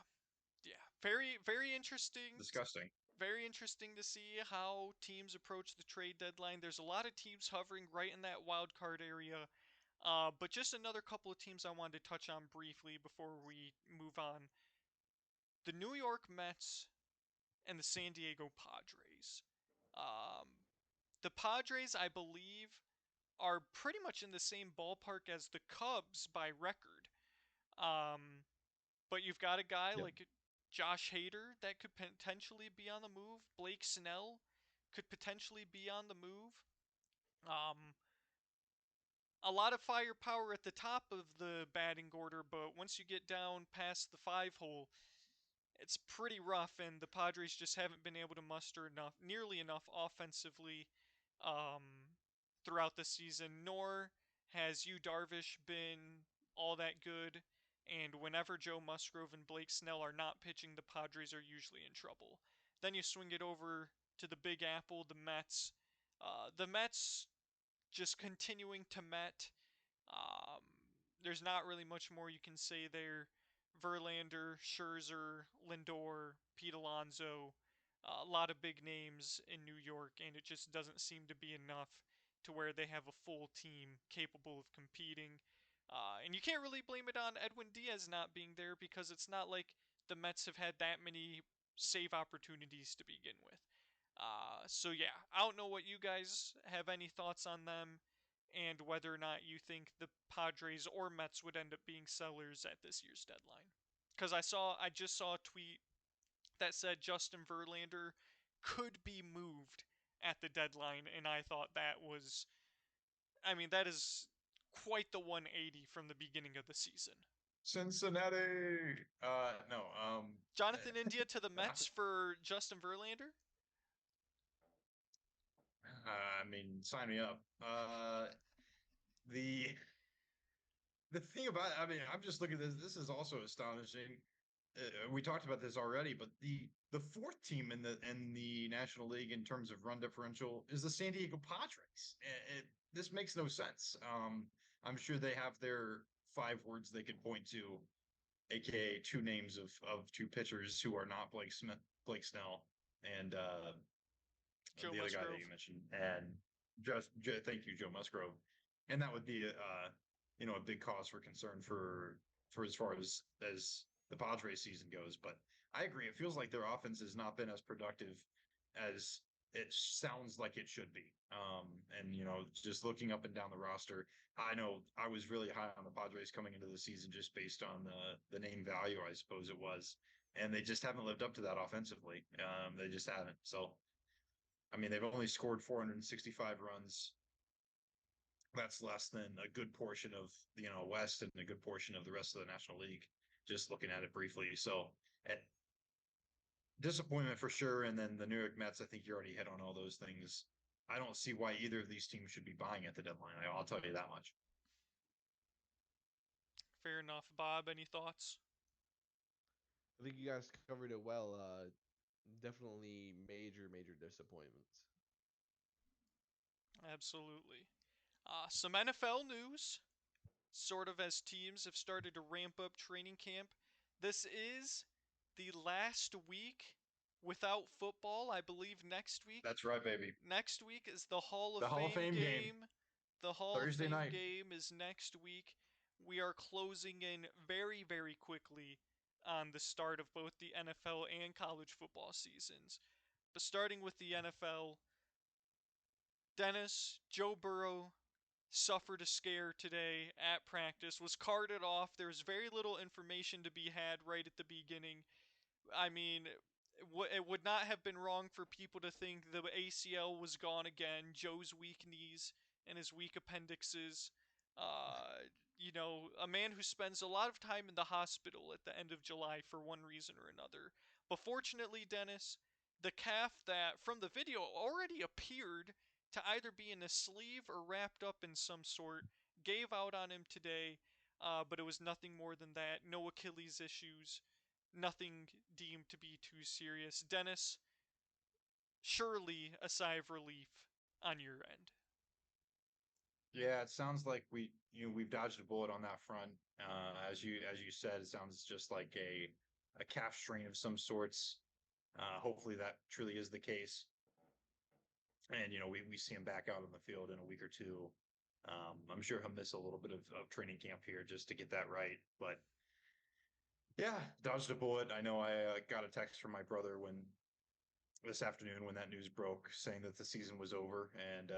yeah, very interesting.
Disgusting.
Very interesting to see how teams approach the trade deadline. There's a lot of teams hovering right in that wild card area. But just another couple of teams I wanted to touch on briefly before we move on. The New York Mets and the San Diego Padres. Um, the Padres, I believe, are pretty much in the same ballpark as the Cubs by record. Um, but you've got a guy
Yep.
like Josh Hader that could potentially be on the move. Blake Snell could potentially be on the move. Um, a lot of firepower at the top of the batting order, but once you get down past the 5 hole, it's pretty rough, and the Padres just haven't been able to muster nearly enough offensively um, throughout the season. Nor has Yu Darvish been all that good. And whenever Joe Musgrove and Blake Snell are not pitching, the Padres are usually in trouble. Then you swing it over to the Big Apple, the Mets. The Mets just continuing to Met. Um, there's not really much more you can say there. Verlander, Scherzer, Lindor, Pete Alonso, a lot of big names in New York, and it just doesn't seem to be enough to where they have a full team capable of competing. And you can't really blame it on Edwin Diaz not being there because it's not like the Mets have had that many save opportunities to begin with. So yeah, I don't know what you guys have any thoughts on them and whether or not you think the Padres or Mets would end up being sellers at this year's deadline. because I just saw a tweet that said Justin Verlander could be moved at the deadline, and I thought that was, I mean, that is quite the 180 from the beginning of the season.
Cincinnati. No.
Jonathan India to the Mets for Justin Verlander?
I mean, sign me up. The the thing about, I mean, I'm just looking at this. This is also astonishing. We talked about this already, but the fourth team in the National League in terms of run differential is the San Diego Padres. This makes no sense. I'm sure they have their five words they could point to, aka two names of two pitchers who are not Blake Smith, Blake Snell, and
Joe
the other guy that
Musgrove.
you mentioned, and just thank you, Joe Musgrove, and that would be a big cause for concern for as far as the Padres season goes. But I agree, it feels like their offense has not been as productive as it sounds like it should be. And just looking up and down the roster, I know I was really high on the Padres coming into the season just based on the name value, I suppose it was, and they just haven't lived up to that offensively. They just haven't. So I mean, they've only scored 465 runs. That's less than a good portion of West and a good portion of the rest of the National League. Just looking at it briefly, so at disappointment for sure. And then the New York Mets, I think you already hit on all those things. I don't see why either of these teams should be buying at the deadline. I'll tell you that much.
Fair enough. Bob, any thoughts?
I think you guys covered it well. Definitely major disappointments.
Absolutely. Some NFL news, sort of as teams have started to ramp up training camp. This is the last week without football. I believe
That's right, baby.
next week is the Hall of
The Hall of
Fame
Fame game
game. The Hall of
Thursday
Fame
night.
game is next week. We are closing in very quickly on the start of both the NFL and college football seasons. But starting with the NFL, Dennis, Joe Burrow suffered a scare today at practice, was carted off. There was very little information to be had right at the beginning. I mean, it would not have been wrong for people to think the ACL was gone again, Joe's weak knees and his weak appendixes. A man who spends a lot of time in the hospital at the end of July for one reason or another. But fortunately, Dennis, the calf that from the video already appeared to either be in a sleeve or wrapped up in some sort gave out on him today, but it was nothing more than that. No Achilles issues, nothing deemed to be too serious. Dennis, surely a sigh of relief on your end.
Yeah, it sounds like we've dodged a bullet on that front. As you said, it sounds just like a calf strain of some sorts. Hopefully that truly is the case. And we see him back out on the field in a week or two. I'm sure he'll miss a little bit of training camp here just to get that right. But yeah, dodged a bullet. I know I got a text from my brother when this afternoon when that news broke saying that the season was over, and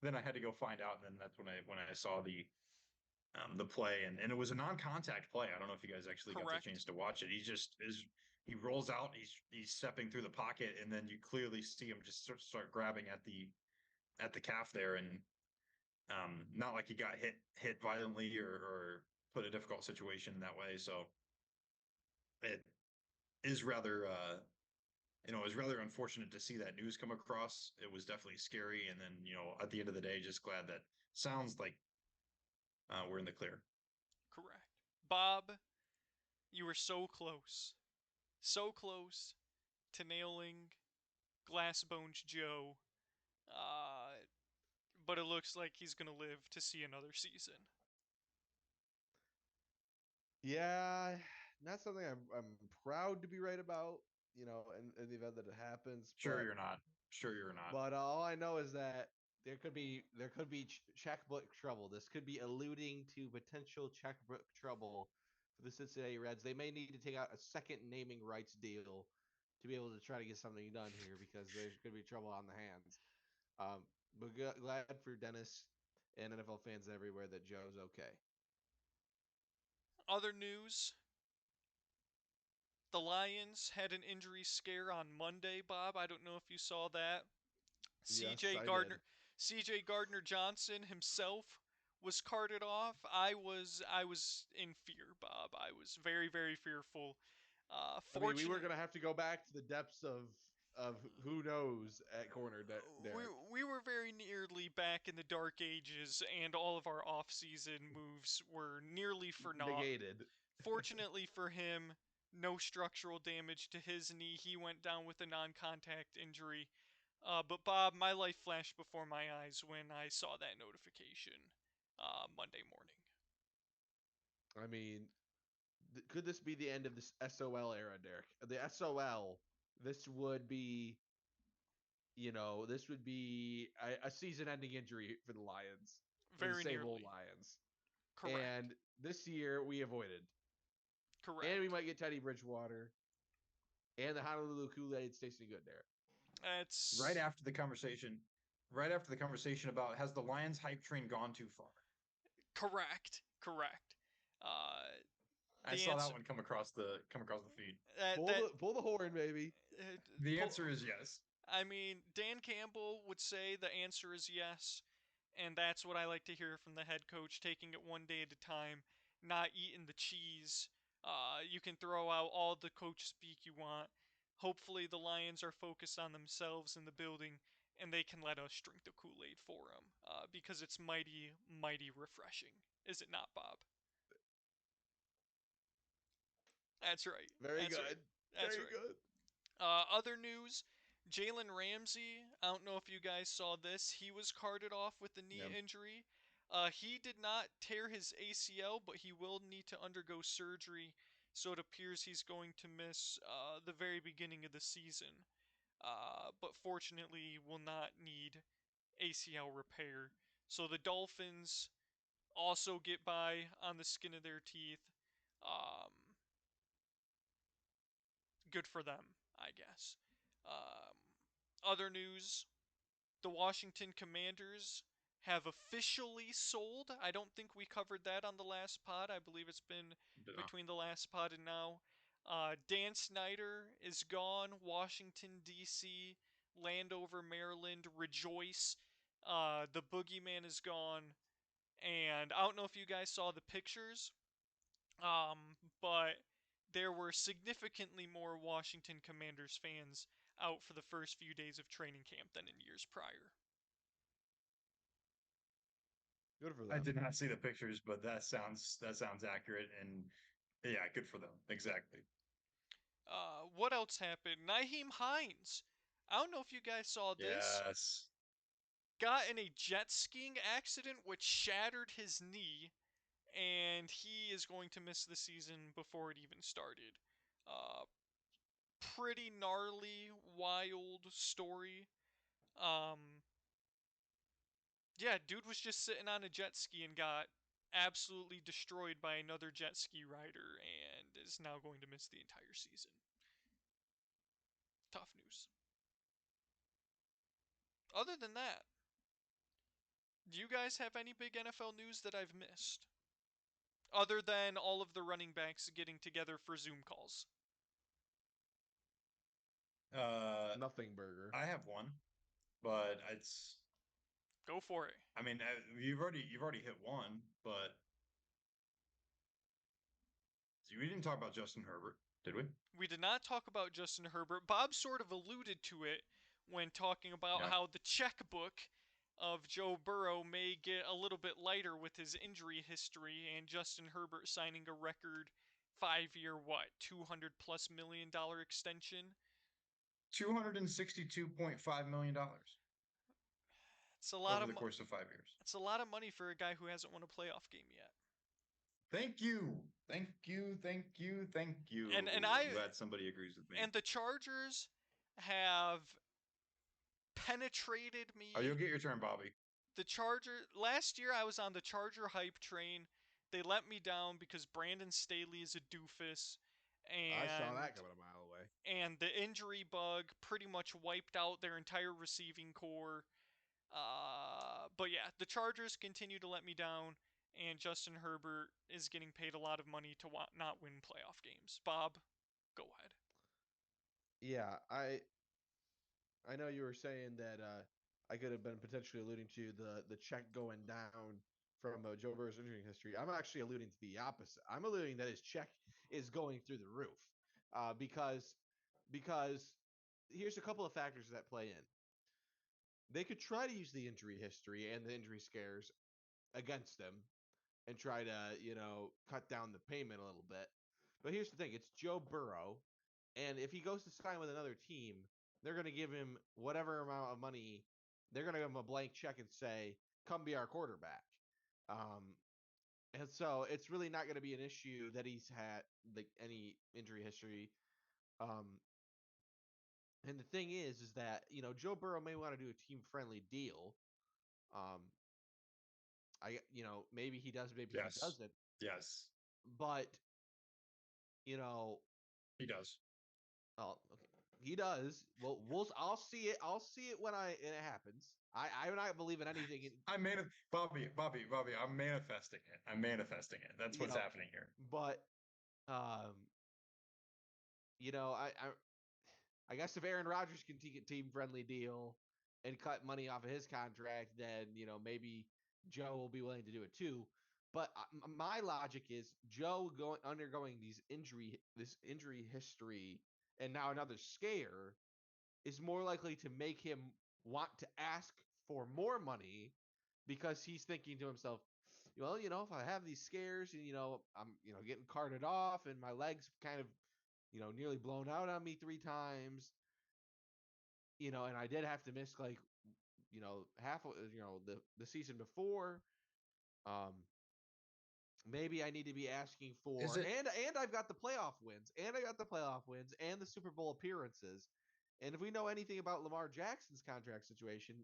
then I had to go find out, and then that's when I saw the play, and it was a non-contact play. I don't know if you guys actually got the
Correct.
chance to watch it. He rolls out, he's stepping through the pocket, and then you clearly see him just start grabbing at the calf there, and not like he got hit violently or put a difficult situation in that way. So it is rather it was rather unfortunate to see that news come across. It was definitely scary, and then at the end of the day, just glad that sounds like we're in the clear.
Correct. Bob, you were so close. So close to nailing Glass Bones Joe. Uh, but it looks like he's going to live to see another season.
Yeah, not something I'm proud to be right about. In the event that it happens,
Sure, you're not. Sure, you're not.
all I know is that there could be checkbook trouble. This could be alluding to potential checkbook trouble for the Cincinnati Reds. They may need to take out a second naming rights deal to be able to try to get something done here because there's going to be trouble on the hands. But glad for Dennis and NFL fans everywhere that Joe's okay.
Other news The Lions had an injury scare on Monday, Bob. I don't know if you saw that.
Yes,
CJ
I did.
Gardner CJ Gardner Johnson himself was carted off. I was in fear, Bob. I was very, very fearful.
I mean, we were
Fortunate
gonna have to go back to the depths of who knows at corner,
we
Derek.
we were very nearly back in the dark ages, and all of our off-season moves were nearly for naught.
Negated.
Fortunately for him, no structural damage to his knee. He went down with a non-contact injury. But Bob, my life flashed before my eyes when I saw that notification Monday morning.
I mean, could this be the end of this SOL era, Derek? The SOL. This would be, this would be a season-ending injury for the Lions, for the
Very
same old
nearly.
Lions.
Correct.
And this year we avoided, and we
Correct.
might get Teddy Bridgewater, and the Honolulu Kool-Aid Stacey Good, Derek.
Right
That's
after the conversation, right after the conversation about has the Lions hype train gone too far?
correct. Correct. Uh,
I
the
saw that
answer
one come across the feed.
that
Pull
that
the horn, baby.
uh,
The
pull,
answer is yes.
I mean, Dan Campbell would say the answer is yes, and that's what I like to hear from the head coach, taking it one day at a time, not eating the cheese. You can throw out all the coach speak you want. Hopefully, the Lions are focused on themselves in the building, and they can let us drink the Kool Aid for them, because it's mighty, mighty refreshing. Is it not, Bob? That's right.
Very
That's right.
good.
That's
Very
right.
good.
Other news, Jalen Ramsey. I don't know if you guys saw this. He was carted off with a knee
Yeah.
injury. He did not tear his ACL, but he will need to undergo surgery. So it appears he's going to miss the very beginning of the season. But fortunately, will not need ACL repair. So the Dolphins also get by on the skin of their teeth. Um, Good for them, I guess. Um, Other news, the Washington Commanders have officially sold. I don't think we covered that on the last pod. I believe it's been between the last pod and now. Dan Snyder is gone. Washington, D.C., Landover, Maryland, rejoice. The boogeyman is gone. And I don't know if you guys saw the pictures, but there were significantly more Washington Commanders fans out for the first few days of training camp than in years prior.
Good for
I
them.
did not see the pictures, but that sounds accurate, and yeah, good for them. Exactly.
What else happened? Naheem Hines. I don't know if you guys saw this.
Yes.
Got in a jet skiing accident which shattered his knee, and he is going to miss the season before it even started. Uh, Pretty gnarly, wild story. Um, Yeah, dude was just sitting on a jet ski and got absolutely destroyed by another jet ski rider and is now going to miss the entire season. Tough news. Other than that, do you guys have any big NFL news that I've missed? Other than all of the running backs getting together for Zoom calls.
Uh,
Nothing burger.
I have one, but it's.
Go for it.
I mean, you've already hit one, but we didn't talk about Justin Herbert, did we?
We did not talk about Justin Herbert. Bob sort of alluded to it when talking about
Yeah.
how the checkbook of Joe Burrow may get a little bit lighter with his injury history and Justin Herbert signing a record 5 year, what, $200+ million extension.
$262.5 million
It's a lot
over
of
the course of 5 years.
it's a lot of money for a guy who hasn't won a playoff game yet.
Thank you. Thank you. Thank you. Thank you.
And
I'm glad somebody agrees with me.
the Chargers have penetrated
Oh, you'll
me.
get your turn, Bobby.
The Charger last year I was on the Charger hype train. They let me down because Brandon Staley is a doofus,
I saw
and
that coming a mile away.
the injury bug pretty much wiped out their entire receiving core. But yeah, the Chargers continue to let me down, and Justin Herbert is getting paid a lot of money to not win playoff games. Bob. Go ahead.
Yeah, I know you were saying that I could have been potentially alluding to the check going down from Joe Burrow's injury history. I'm actually alluding to the opposite. I'm alluding that his check is going through the roof because here's a couple of factors that play in. They could try to use the injury history and the injury scares against them and try to, cut down the payment a little bit. But here's the thing, it's Joe Burrow, and if he goes to sign with another team, they're going to give him whatever amount of money. They're going to give him a blank check and say, "Come be our quarterback." Um, and so it's really not going to be an issue that he's had like any injury history. Um, and the thing is that Joe Burrow may want to do a team friendly deal. Um, maybe he does, maybe he
Yes.
doesn't.
Yes.
But you know,
He does.
oh, okay. He does. Well, I'll see it. I'll see it when it happens. I'm not believing anything.
Bobby. I'm manifesting it. I'm manifesting it. That's
You
what's
know,
happening here.
but um, you know, I guess if Aaron Rodgers can take a team friendly deal and cut money off of his contract, then maybe Joe will be willing to do it too. But my logic is Joe undergoing this injury history, and now another scare is more likely to make him want to ask for more money because he's thinking to himself, well, if I have these scares and I'm getting carted off and my legs kind of nearly blown out on me 3 times, and I did have to miss like half of the season before. Um, maybe I need to be asking
Is
for
it?
and I've got the playoff wins and I got the playoff wins and the Super Bowl appearances. And if we know anything about Lamar Jackson's contract situation,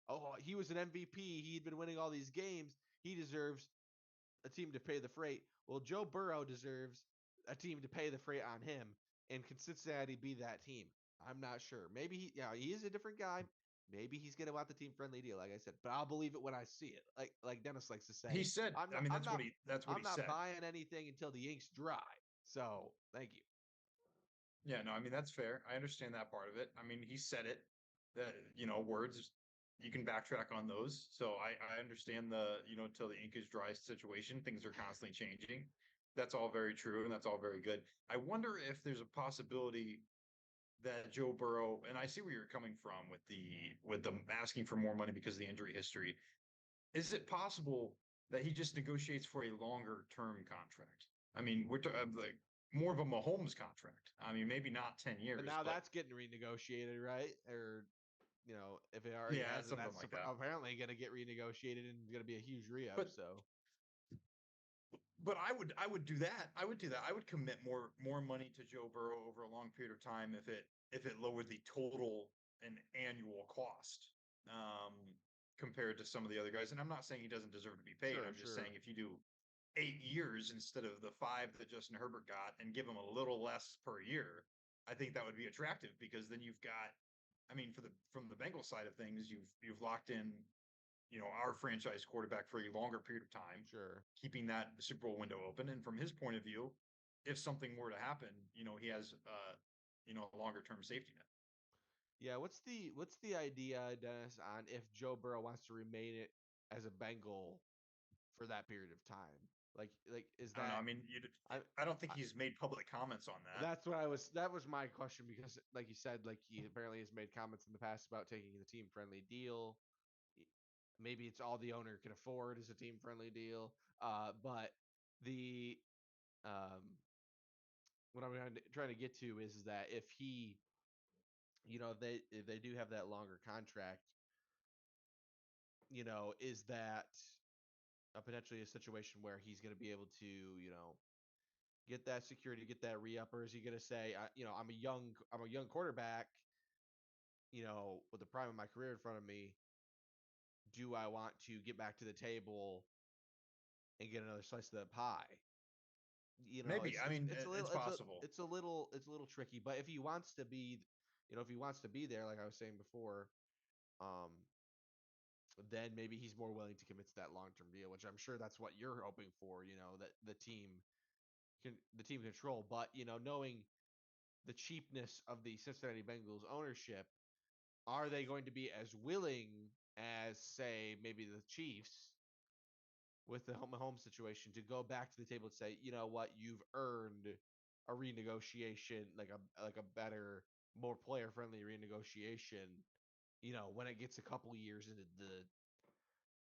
oh, he was an MVP. He'd been winning all these games. He deserves a team to pay the freight. Well, Joe Burrow deserves a team to pay the freight on him, and can Cincinnati be that team? I'm not sure. Maybe he is a different guy. Maybe he's gonna want the team friendly deal, like I said, but I'll believe it when I see it. Like Dennis likes to
He
say,
said.
I'm
I
not
mean,
I'm not
that's what he
I'm not
said.
buying anything until the ink's dry. So thank you.
Yeah, no, I mean that's fair. I understand that part of it. I mean, he said it. That words you can backtrack on those. So I understand the till the ink is dry situation. Things are constantly changing. That's all very true and that's all very good. I wonder if there's a possibility that Joe Burrow, and I see where you're coming from with the asking for more money because of the injury history. Is it possible that he just negotiates for a longer term contract? I mean, we're like more of a Mahomes contract. I mean, maybe not 10
But
years,
now
but
that's getting renegotiated, right? Or if it already
yeah,
hasn't,
something
that's
like that.
apparently going to get renegotiated and going to be a huge re-up.
But
So
I would do that. I would do that. I would commit more money to Joe Burrow over a long period of time if it lowered the total and annual cost compared to some of the other guys. And I'm not saying he doesn't deserve to be paid.
sure,
I'm just
sure.
saying if you do 8 years instead of the 5 that Justin Herbert got and give him a little less per year, I think that would be attractive because then you've got, I mean, from the Bengals side of things, you've locked in, our franchise quarterback for a longer period of time,
Sure.
keeping that Super Bowl window open. And from his point of view, if something were to happen, he has a longer term safety net.
Yeah, what's the idea, Dennis, on if Joe Burrow wants to remain it as a Bengal for that period of time? Like is
I don't know.
that
I mean,
I,
I don't think
I
he's made public comments on that.
that was my question because like you said, like he apparently has made comments in the past about taking the team friendly deal. Maybe it's all the owner can afford is a team friendly deal. But the what I'm trying to get to is that if he if they do have that longer contract, is that potentially a situation where he's going to be able to, get that security, get that re-up, or is he going to say, I'm a young quarterback, with the prime of my career in front of me. Do I want to get back to the table and get another slice of the pie?
Maybe. I mean,
It's a
it's
little
possible.
it's a little tricky. But if he wants to be, if he wants to be there, like I was saying before, um, then maybe he's more willing to commit to that long term deal, which I'm sure that's what you're hoping for. That the team control. But knowing the cheapness of the Cincinnati Bengals ownership, are they going to be as willing as, say, maybe the Chiefs with the home situation to go back to the table and say, you know what, you've earned a renegotiation, like a better, more player friendly renegotiation, when it gets a couple years into the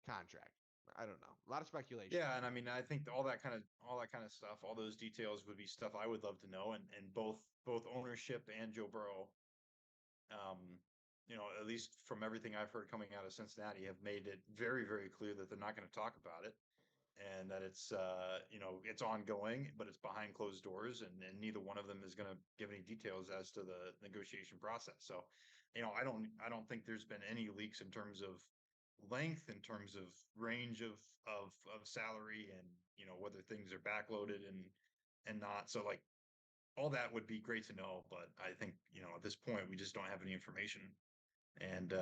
contract. I don't know. A lot of speculation.
Yeah, and I mean, I think all that kind of stuff, all those details would be stuff I would love to know, and both ownership and Joe Burrow, um, at least from everything I've heard coming out of Cincinnati, have made it very, very clear that they're not going to talk about it, and that it's ongoing, but it's behind closed doors, and neither one of them is going to give any details as to the negotiation process. So, I don't think there's been any leaks in terms of length, in terms of range of salary, and whether things are backloaded and not. So like all that would be great to know, but I think at this point we just don't have any information, and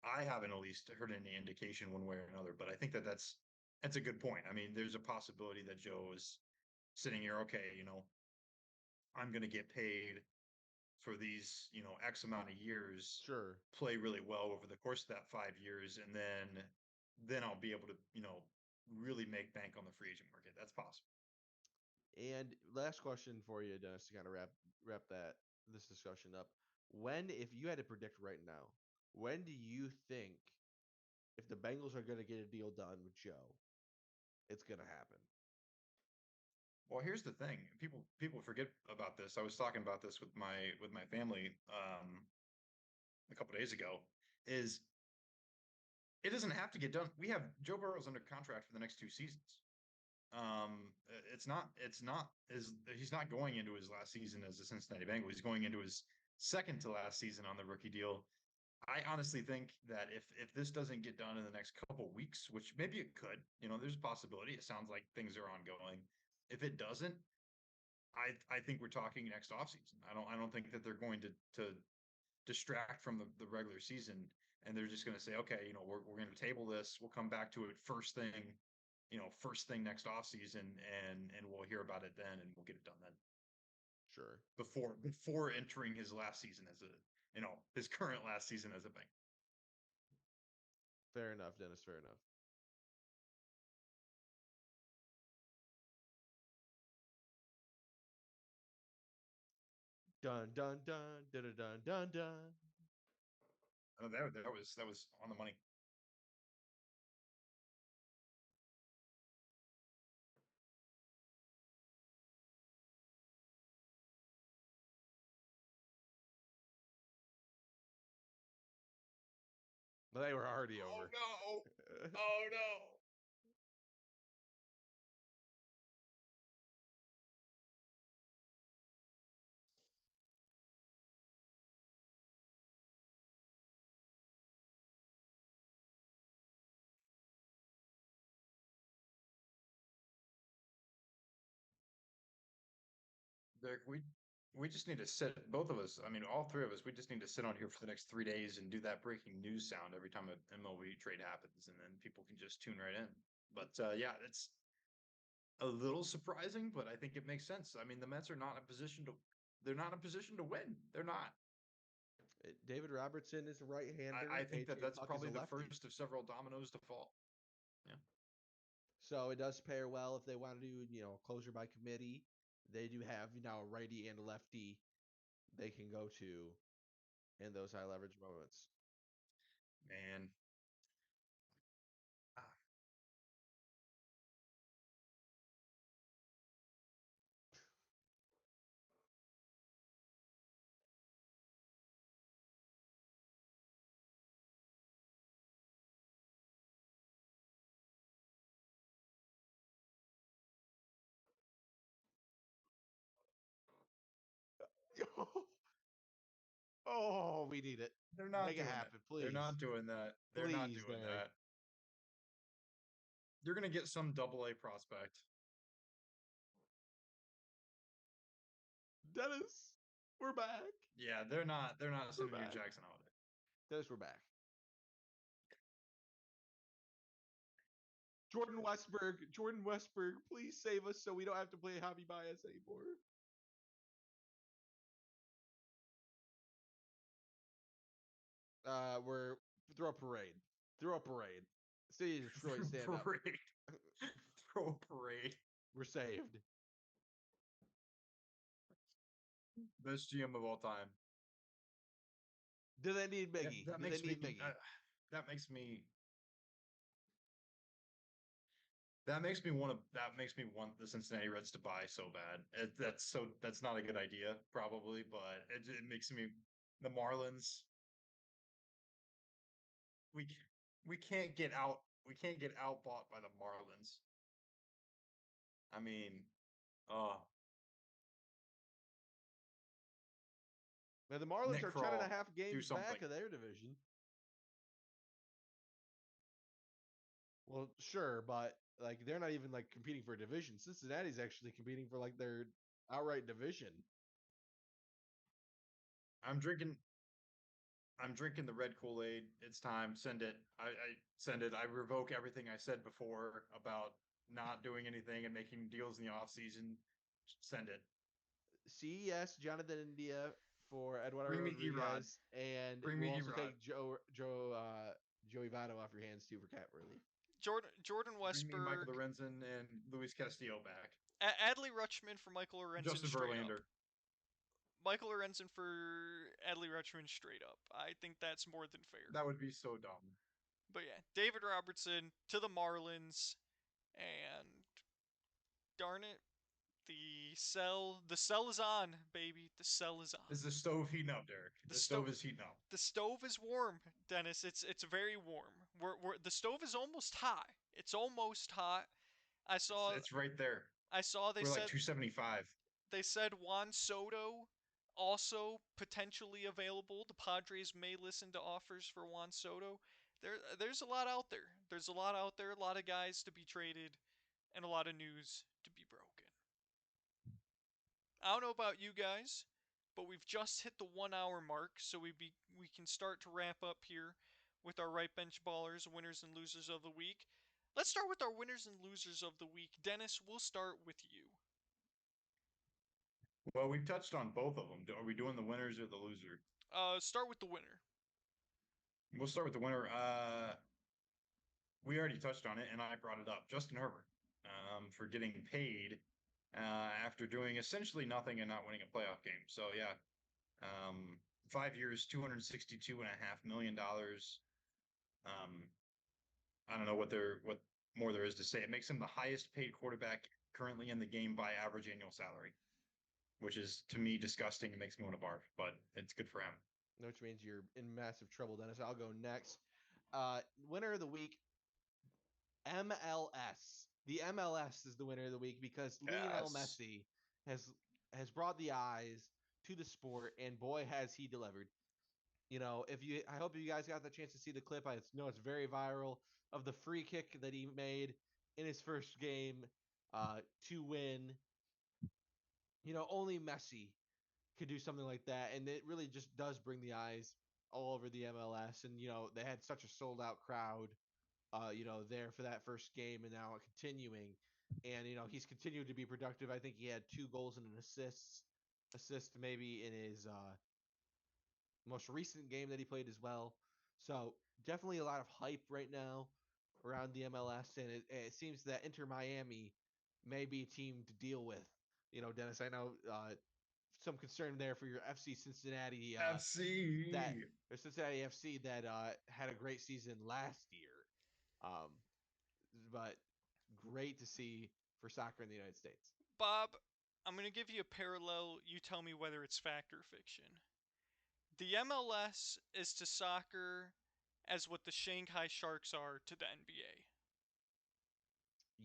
I haven't at least heard any indication one way or another. But I think that's a good point. I mean, there's a possibility that Joe is sitting here, okay, I'm going to get paid for these, X amount of years,
Sure.
play really well over the course of that 5 years, and then I'll be able to, really make bank on the free agent market. That's possible.
And last question for you, Dennis, to kind of wrap this discussion up. If you had to predict right now, when do you think, if the Bengals are going to get a deal done with Joe, it's going to happen?
Well, here's the thing. People forget about this. I was talking about this with my family a couple days ago. Is it doesn't have to get done. We have Joe Burrow's under contract for the next 2 seasons. It's not as he's not going into his last season as a Cincinnati Bengal. He's going into his second to last season on the rookie deal. I honestly think that if this doesn't get done in the next couple weeks, which maybe it could, there's a possibility. It sounds like things are ongoing. If it doesn't, I think we're talking next offseason. I don't think that they're going to distract from the regular season, and they're just going to say, okay, we're going to table this. We'll come back to it first thing next offseason, and we'll hear about it then, and we'll get it done then.
Sure.
Before entering his last season as his current last season as a bank.
Fair enough, Dennis. Fair enough. Dun dun dun dun dun dun dun.
Oh, that was on the money.
They were already
Oh
over.
no! Oh no! Derek, we just need to sit, both of us. I mean, all three of us. We just need to sit on here for the next 3 days and do that breaking news sound every time an MLB trade happens, and then people can just tune right in. But yeah, it's a little surprising, but I think it makes sense. I mean, the Mets are not in a position to. They're not in a position to win. They're not.
David Robertson is a right-hander.
I think that
AJ
that's
Puck is
probably
a
the
lefty.
first of several dominoes to fall. Yeah.
So it does pair well if they want to do, closer by committee. They do have a righty and a lefty they can go to in those high leverage moments.
Man. Ah.
Oh, we need it.
They're not
Make it
doing that.
happen,
They're
please.
not doing that. They're not
Please,
doing
Derek.
that. You're gonna get some double A prospect.
Dennis, we're back.
Yeah, they're not
We're
sending you
back.
Jackson Holiday.
Dennis, we're back. Jordan Westberg, please save us so we don't have to play Hobby Bias anymore. We're throw a parade. Throw a parade. City of Detroit, stand up.
Parade. Throw a parade.
We're saved.
Best GM of all time.
Do they need
That,
Miggy?
that
Do they
makes me.
need Miggy?
That makes me. That makes me want to. That makes me want the Cincinnati Reds to buy so bad. That's not a good idea, probably, but it makes me. The Marlins. We we can't get out. We can't get outbought by the Marlins. I mean, uh,
Now the Marlins
Nick
are 10 and a
Crawl,
half
do
games
something.
back of their division. Well, sure, but like they're not even like competing for a division. Cincinnati's actually competing for like their outright division.
I'm drinking. I'm drinking the red Kool-Aid. It's time. Send it. I send it. I revoke everything I said before about not doing anything and making deals in the off season. Send it.
CES Jonathan India for Eduardo
Bring me Erod.
Rodriguez, and
Bring
we'll
me
also
Erod.
take Joey Votto off your hands too for Cat Worthy.
Jordan
Bring me Michael
Westberg,
Lorenzen and Luis Castillo back.
Adley Rutschman for Michael Lorenzen
Justin
straight up.
Verlander.
Michael Lorenzen for Adley Rutschman straight up. I think that's more than fair.
That would be so dumb.
But yeah, David Robertson to the Marlins, and darn it, the cell is on, baby. The cell is on.
Is the stove heating up, Derek?
The
The
stove
stove is heating up.
the stove is warm, Dennis. It's very warm. The stove is almost hot. It's almost hot. I saw
It's right there.
I saw
We're like 275.
they said Juan Soto also potentially available. The Padres may listen to offers for Juan Soto. There's a lot out there. There's a lot out there, a lot of guys to be traded, and a lot of news to be broken. I don't know about you guys, but we've just hit the 1 hour mark, so we can start to wrap up here with our right bench ballers, winners and losers of the week. Let's start with our winners and losers of the week. Dennis, we'll start with you.
Well, we've touched on both of them. Are we doing the winners or the loser?
Start with the winner.
We'll start with the winner. We already touched on it, and I brought it up. Justin Herbert, for getting paid after doing essentially nothing and not winning a playoff game. So yeah, 5 years, $262.5 million. Um, I don't know what more there is to say. It makes him the highest paid quarterback currently in the game by average annual salary, which is to me disgusting. It makes me want to barf, but it's good for him.
Which means you're in massive trouble, Dennis. I'll go next. Winner of the week, MLS. The MLS is the winner of the week because Lionel
Yes.
Messi has brought the eyes to the sport, and boy has he delivered. I hope you guys got the chance to see the clip. I know it's very viral of the free kick that he made in his first game to win. Only Messi could do something like that, and it really just does bring the eyes all over the MLS. And they had such a sold out crowd, there for that first game, and now continuing. And he's continued to be productive. I think he had 2 goals and an assist maybe in his most recent game that he played as well. So definitely a lot of hype right now around the MLS, and it seems that Inter Miami may be a team to deal with. Dennis, I know some concern there for your FC Cincinnati that
FC.
or Cincinnati FC that had a great season last year. Um, but great to see for soccer in the United States.
Bob, I'm going to give you a parallel. You tell me whether it's fact or fiction. The MLS is to soccer as what the Shanghai Sharks are to the NBA.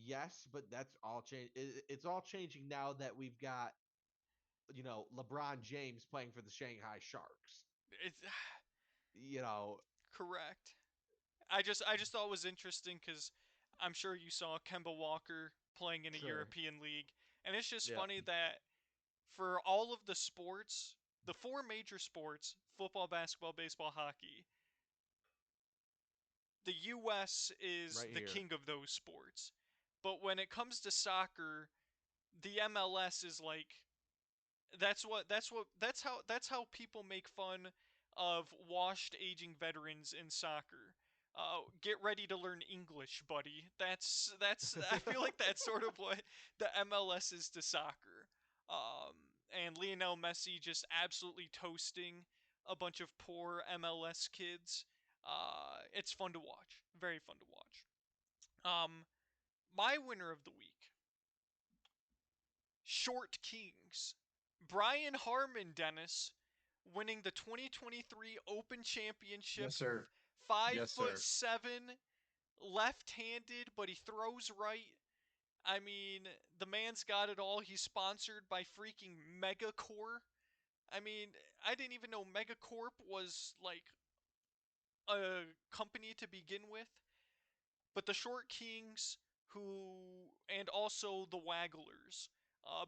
Yes, but that's all change. It's all changing now that we've got LeBron James playing for the Shanghai Sharks.
It's
You know,
correct. I just thought it was interesting because I'm sure you saw Kemba Walker playing in a
sure,
European league, and it's just
yeah,
funny that for all of the sports, the four major sports, football, basketball, baseball, hockey, the US is
right
the
here.
king of those sports. But when it comes to soccer, the MLS is like that's how people make fun of washed aging veterans in soccer. Get ready to learn English, buddy. That's. I feel like that's sort of what the MLS is to soccer. And Lionel Messi just absolutely toasting a bunch of poor MLS kids. It's fun to watch. Very fun to watch. Um, my winner of the week, Short Kings. Brian Harmon, Dennis, winning the 2023 Open Championship.
Yes, sir.
Five
Yes,
foot
sir.
seven, left-handed, but he throws right. I mean, the man's got it all. He's sponsored by freaking Megacorp. I mean, I didn't even know Megacorp was like a company to begin with. But the Short Kings, who, and also the Wagglers.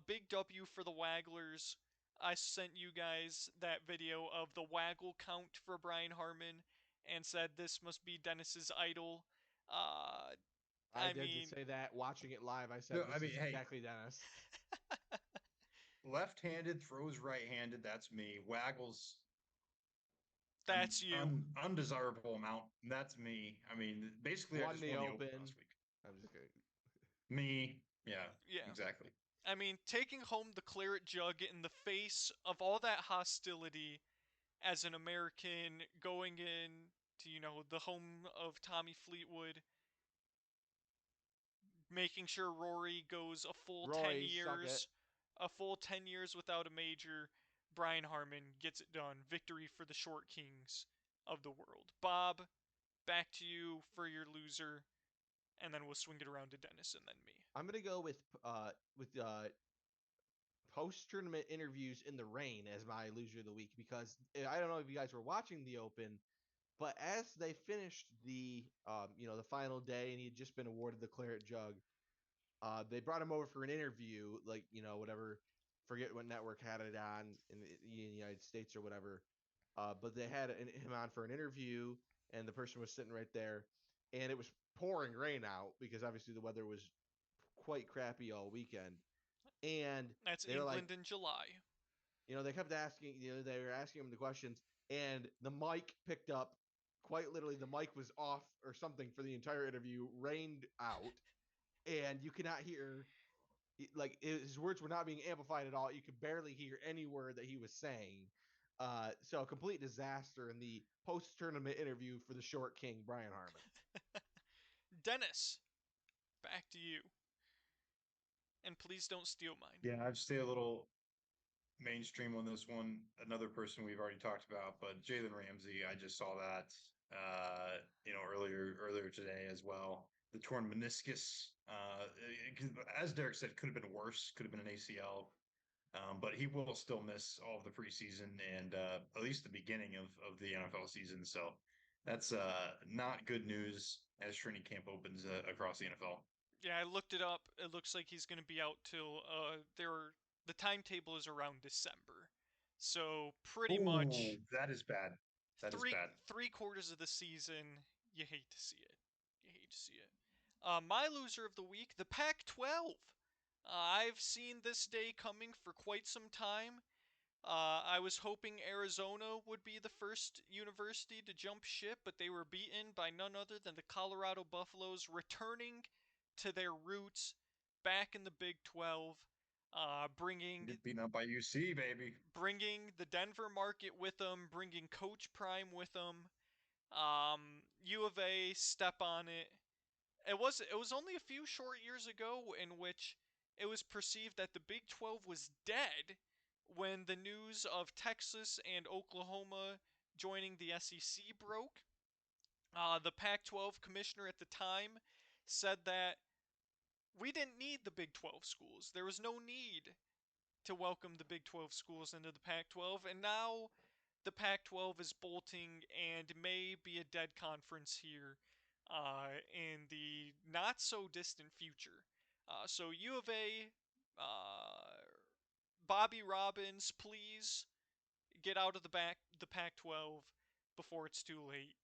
Big W for the Wagglers. I sent you guys that video of the waggle count for Brian Harmon and said this must be Dennis's idol. Uh,
I
I
did
mean,
say that watching it live. I said
No, I
this
mean,
is
hey,
exactly Dennis.
left-handed throws right-handed. That's me. Waggles an
that's you.
undesirable amount. That's me. I mean, basically, I
Won
just
the
won the Open
Open.
last week.
I'm just kidding.
Me. Yeah,
Yeah.
exactly.
I mean, taking home the claret jug in the face of all that hostility as an American going in to, the home of Tommy Fleetwood, making sure Rory goes
Roy, suck it.
a full 10 years without a major. Brian Harmon gets it done. Victory for the Short Kings of the world. Bob, back to you for your loser, and then we'll swing it around to Dennis and then me.
I'm gonna go with post tournament interviews in the rain as my loser of the week because I don't know if you guys were watching the Open, but as they finished the final day and he had just been awarded the claret jug, they brought him over for an interview, like whatever, forget what network had it on in the United States or whatever, but they had him on for an interview, and the person was sitting right there, and it was pouring rain out because obviously the weather was quite crappy all weekend, and
That's
they were like,
England in July.
they kept asking, they were asking him the questions, and the mic picked up. Quite literally, the mic was off or something for the entire interview, rained out, and you cannot hear, like his words were not being amplified at all. You could barely hear any word that he was saying. So a complete disaster in the post tournament interview for the Short King, Brian Harmon.
Dennis, back to you. And please don't steal mine.
Yeah, I'd stay a little mainstream on this one. Another person we've already talked about, but Jalen Ramsey. I just saw that earlier today as well. The torn meniscus. As Derek said, could have been worse. Could have been an ACL. But he will still miss all of the preseason and at least the beginning of the NFL season. So that's not good news as training camp opens across the NFL.
Yeah, I looked it up. It looks like he's going to be out till the timetable is around December. So pretty
Oh,
much
that is bad. That is
three
bad.
three quarters of the season. You hate to see it. You hate to see it. My loser of the week, the Pac-12. I've seen this day coming for quite some time. I was hoping Arizona would be the first university to jump ship, but they were beaten by none other than the Colorado Buffaloes, returning to their roots back in the Big 12, bringing
Get beaten up by UC, baby.
bringing the Denver market with them, bringing Coach Prime with them. U of A, step on it. It was only a few short years ago in which it was perceived that the Big 12 was dead when the news of Texas and Oklahoma joining the SEC broke. The Pac 12 commissioner at the time said that we didn't need the Big 12 schools. There was no need to welcome the Big 12 schools into the Pac 12, and now the Pac 12 is bolting and may be a dead conference here in the not so distant future. So, U of A, Bobby Robbins, please get out of the Pac 12 before it's too late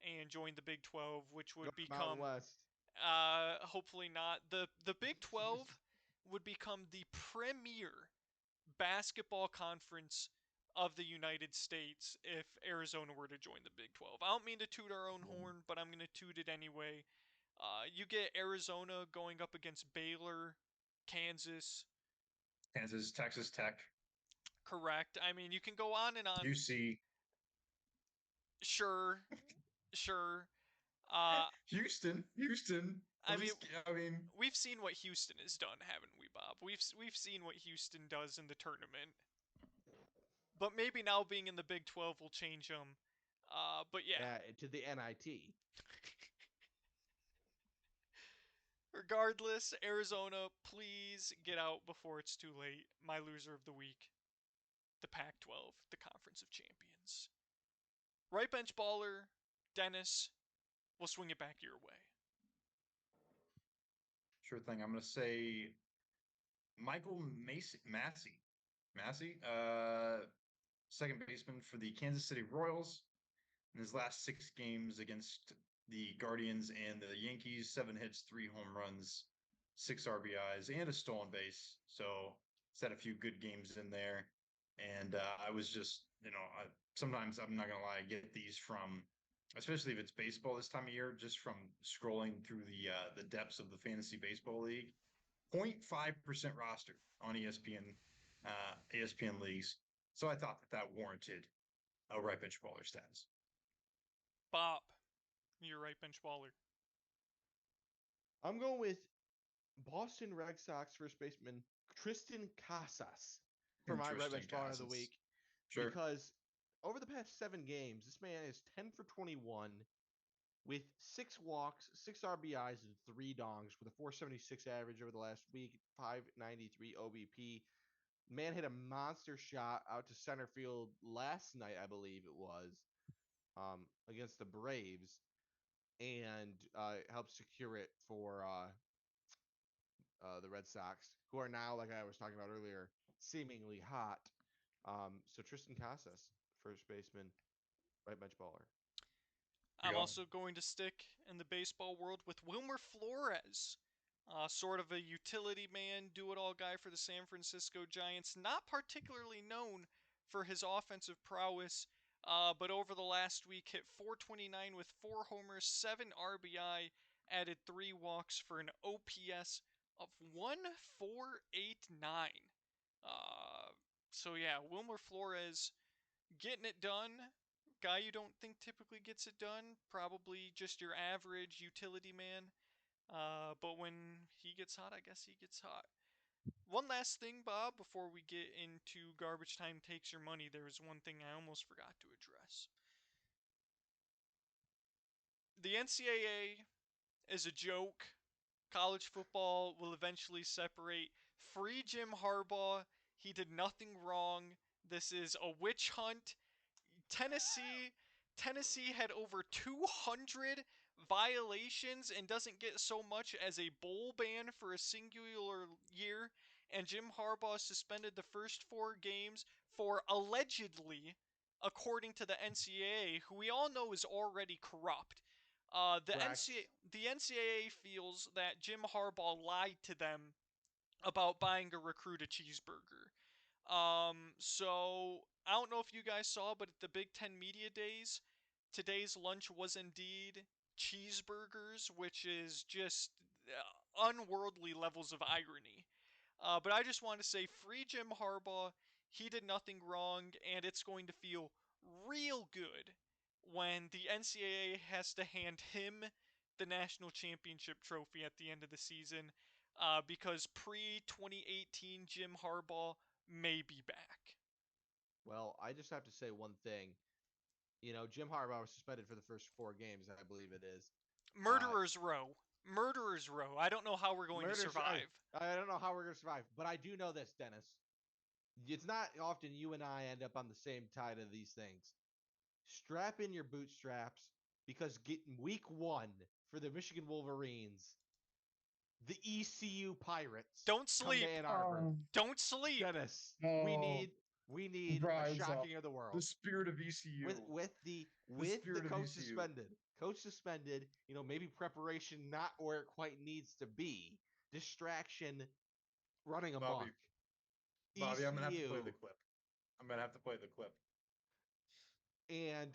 and join the Big 12, which
Go
would
to Mountain
become
West.
hopefully not. The Big 12 would become the premier basketball conference of the United States if Arizona were to join the Big 12. I don't mean to toot our own horn, but I'm going to toot it anyway. You get Arizona going up against Baylor, Kansas.
Kansas, Texas Tech,
Correct. I mean, you can go on and on.
UC,
Sure, sure. Uh,
Houston.
I
At
mean,
least, I mean,
we've seen what Houston has done, haven't we, Bob? We've seen what Houston does in the tournament. But maybe now being in the Big 12 will change them. But yeah,
To the NIT.
regardless, Arizona, please get out before it's too late. My loser of the week, the Pac 12, the Conference of Champions. Right bench baller, Dennis, we'll swing it back your way.
sure thing. I'm going to say Michael Massey, second baseman for the Kansas City Royals. In his last 6 games against the Guardians and the Yankees, 7 hits, 3 home runs, 6 RBIs, and a stolen base. So he's had a few good games in there. And I was just, sometimes I'm not gonna lie, I get these from, especially if it's baseball this time of year, just from scrolling through the depths of the fantasy baseball league. 0.5% roster on ESPN leagues. So I thought that warranted a right bench baller status.
Bob, your right bench baller.
I'm going with Boston Red Sox first baseman Tristan Casas for my right
Interesting,
bench baller of the
Casas.
week
Sure.
because over the past 7 games, this man is 10 for 21 with 6 walks, 6 RBIs, and 3 dongs with a 476 average over the last week, 593 OBP. Man hit a monster shot out to center field last night, I believe it was, against the Braves, and helped secure it for the Red Sox, who are now, like I was talking about earlier, seemingly hot. So Tristan Casas, first baseman, right bench baller.
I'm also going to stick in the baseball world with Wilmer Flores. Sort of a utility man, do it all guy for the San Francisco Giants. Not particularly known for his offensive prowess, but over the last week hit 429 with 4 homers, 7 RBI, added 3 walks for an OPS of 1,489. So yeah, Wilmer Flores getting it done. Guy you don't think typically gets it done. Probably just your average utility man. But when he gets hot, I guess he gets hot. One last thing, Bob, before we get into garbage time takes your money, there was one thing I almost forgot to address. The NCAA is a joke. College football will eventually separate. Free Jim Harbaugh. He did nothing wrong. This is a witch hunt. Tennessee Tennessee had over 200 violations and doesn't get so much as a bowl ban for a singular year, and Jim Harbaugh suspended the first 4 games for allegedly, according to the NCAA, who we all know is already corrupt.
Correct.
The NCAA feels that Jim Harbaugh lied to them about buying a recruit a cheeseburger. So I don't know if you guys saw, but at the Big Ten Media Days, today's lunch was indeed cheeseburgers, which is just unworldly levels of irony. But I just want to say, free Jim Harbaugh. He did nothing wrong, and it's going to feel real good when the NCAA has to hand him the national championship trophy at the end of the season, because pre 2018 Jim Harbaugh may be back.
Well, I just have to say one thing. Jim Harbaugh was suspended for the first 4 games, I believe it is. Uh,
Murderer's Row. Murderer's Row. I don't know how we're going to
murder.
survive.
I don't know how we're gonna survive, but I do know this, Dennis. It's not often you and I end up on the same side of these things. Strap in your bootstraps because getting week 1 for the Michigan Wolverines, the ECU Pirates
Don't
come to
sleep.
Ann Arbor.
Don't sleep.
Dennis, we
Oh,
need we need a
rise up.
shocking of the
The
world
spirit of ECU.
with the
spirit of
coach
ECU.
suspended. Coach suspended, maybe preparation not where it quite needs to be. Distraction running
Bobby,
amok.
I'm gonna have to play the
ECU
clip. I'm gonna have to play the clip.
And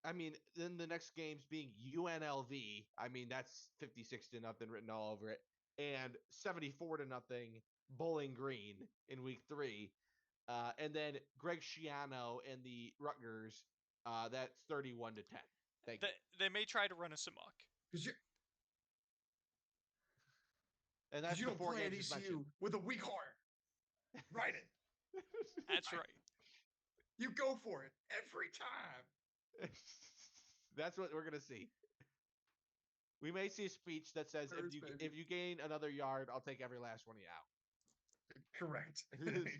I mean, then the next games being UNLV. I mean, that's 56-0 written all over it, and 74-0 Bowling Green in week 3. And then Greg Schiano and the Rutgers. That's 31-10. Thank you.
They may try to run us amok.
And
Because
that's
you
the
don't
4
play at
games just mentioned.
ECU with a weak heart. Write it.
That's right.
You go for it every time.
That's what we're gonna see. We may see a speech that says, if you gain another yard, I'll take every last one of you out.
Correct.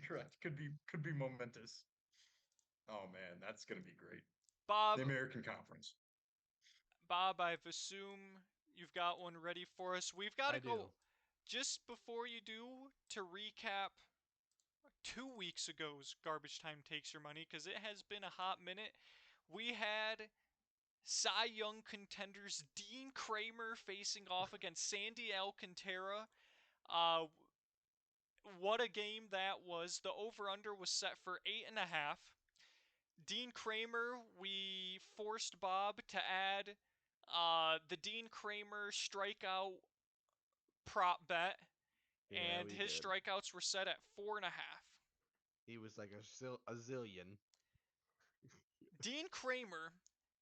Correct. Could be momentous. Oh man, that's gonna be great.
Bob,
The American Conference.
I've assumed you've got one ready for us. We've got to
I do.
go just before you do to recap 2 weeks ago's Garbage Time Takes Your Money because it has been a hot minute. We had Cy Young contenders Dean Kramer facing off against Sandy Alcantara. Uh, what a game that was. The over-under was set for 8.5. Dean Kramer, we forced Bob to add the Dean Kramer strikeout prop bet,
Yeah,
and
we
his
did.
strikeouts were set at 4.5.
He was like a zillion.
Dean Kramer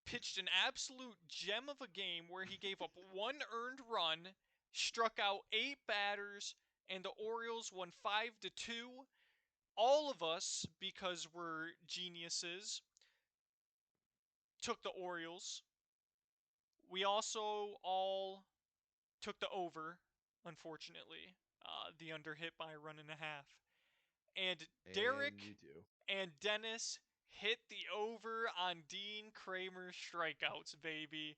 pitched an absolute gem of a game where he gave up one earned run, struck out 8 batters, and the Orioles won 5-2. All of us, because we're geniuses, took the Orioles. We also all took the over, unfortunately. The under hit by a run and a half. And
And
Derek
you too.
and Dennis hit the over on Dean Kramer's strikeouts, baby.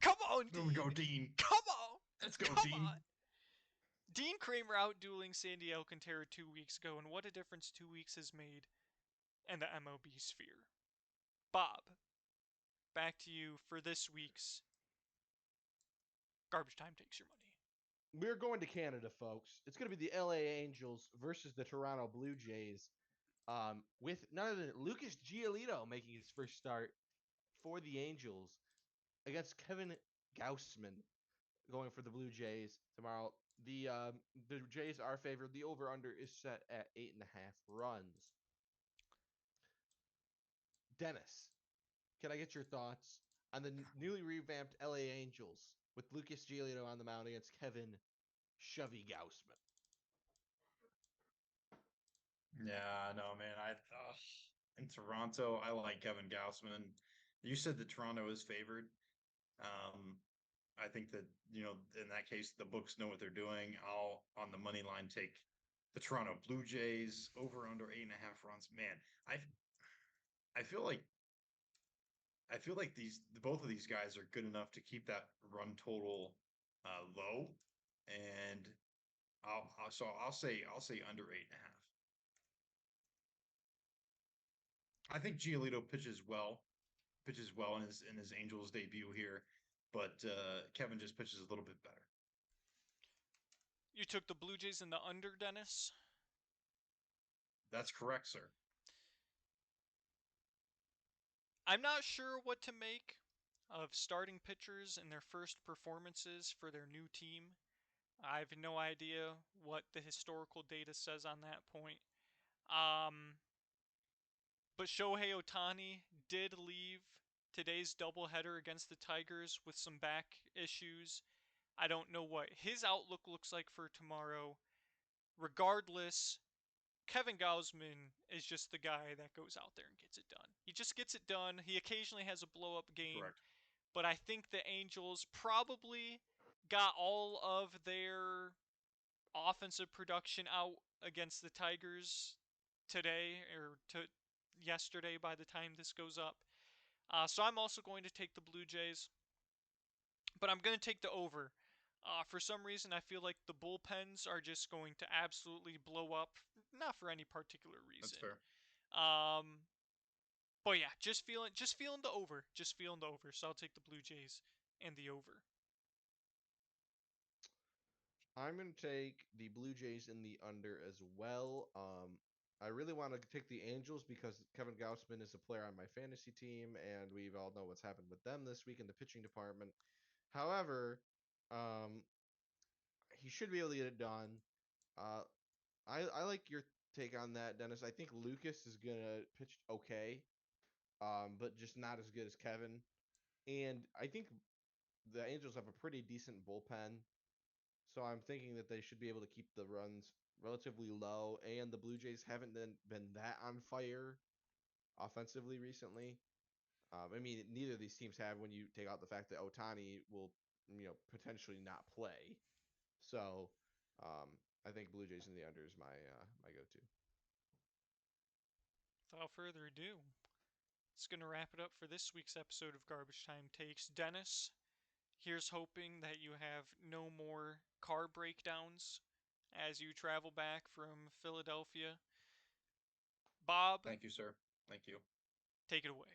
Come on,
There we
Dean.
go, Dean.
Come on.
Let's go,
Come
Dean.
on. Dean Kramer outdueling Sandy Alcantara 2 weeks ago, and what a difference 2 weeks has made in the MLB sphere. Bob, back to you for this week's Garbage Time Takes Your Money.
We're going to Canada, folks. It's going to be the LA Angels versus the Toronto Blue Jays. With none other than Lucas Giolito making his first start for the Angels against Kevin Gaussman going for the Blue Jays tomorrow. The Jays are favored. The over under is set at 8.5 runs. Dennis, can I get your thoughts on the newly revamped LA Angels with Lucas Giolito on the mound against Kevin Shovey Gaussman?
Yeah, no, man. In Toronto, I like Kevin Gaussman. You said that Toronto is favored. Um, I think that, in that case, the books know what they're doing. I'll on the money line take the Toronto Blue Jays over under 8.5 runs. Man, I feel like these both of these guys are good enough to keep that run total low, and I'll say under 8.5. I think Giolito pitches well in his Angels debut here, but Kevin just pitches a little bit better.
You took the Blue Jays in the under, Dennis?
That's correct, sir.
I'm not sure what to make of starting pitchers in their first performances for their new team. I have no idea what the historical data says on that point. Um, but Shohei Ohtani did leave today's doubleheader against the Tigers with some back issues. I don't know what his outlook looks like for tomorrow. Regardless, Kevin Gausman is just the guy that goes out there and gets it done. He just gets it done. He occasionally has a blow up game,
Correct.
but I think the Angels probably got all of their offensive production out against the Tigers today or yesterday by the time this goes up. So I'm also going to take the Blue Jays, but I'm going to take the over. For some reason, I feel like the bullpens are just going to absolutely blow up, not for any particular
That's
reason.
fair.
But yeah, just feeling the over, So I'll take the Blue Jays and the over.
I'm going to take the Blue Jays in the under as well. I really want to take the Angels because Kevin Gaussman is a player on my fantasy team, and we all know what's happened with them this week in the pitching department. However, um, he should be able to get it done. Uh, I like your take on that, Dennis. I think Lucas is gonna pitch okay, but just not as good as Kevin. And I think the Angels have a pretty decent bullpen, so I'm thinking that they should be able to keep the runs relatively low. And the Blue Jays haven't been that on fire offensively recently. I mean, neither of these teams have when you take out the fact that Otani will, potentially not play. So, I think Blue Jays in the under is my go-to.
Without further ado, it's going to wrap it up for this week's episode of Garbage Time Takes. Dennis, here's hoping that you have no more car breakdowns as you travel back from Philadelphia. Bob,
Thank you, sir. Thank you.
take it away.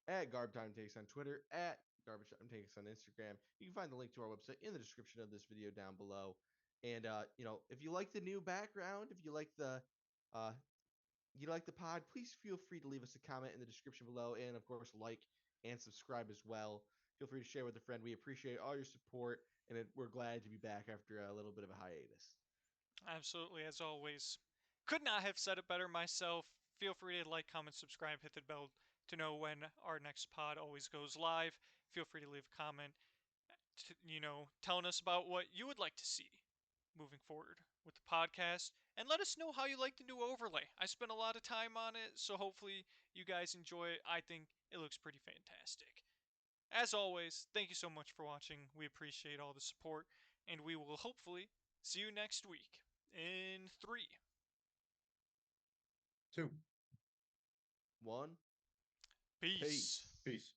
At Garb Time Takes on Twitter, at Garbage Time Takes on Instagram. You can find the link to our website in the description of this video down below. And if you like the new background, if uh, you like the pod, please feel free to leave us a comment in the description below, and of course, like and subscribe as well. Feel free to share with a friend. We appreciate all your support, and we're glad to be back after a little bit of a hiatus.
Absolutely, as always. Could not have said it better myself. Feel free to like, comment, subscribe, hit the bell to know when our next pod always goes live. Feel free to leave a comment, telling us about what you would like to see moving forward with the podcast. And let us know how you like the new overlay. I spent a lot of time on it, so hopefully you guys enjoy it. I think it looks pretty fantastic. As always, thank you so much for watching. We appreciate all the support, and we will hopefully see you next week in 3.
2.
1.
Peace.
Peace.
Peace.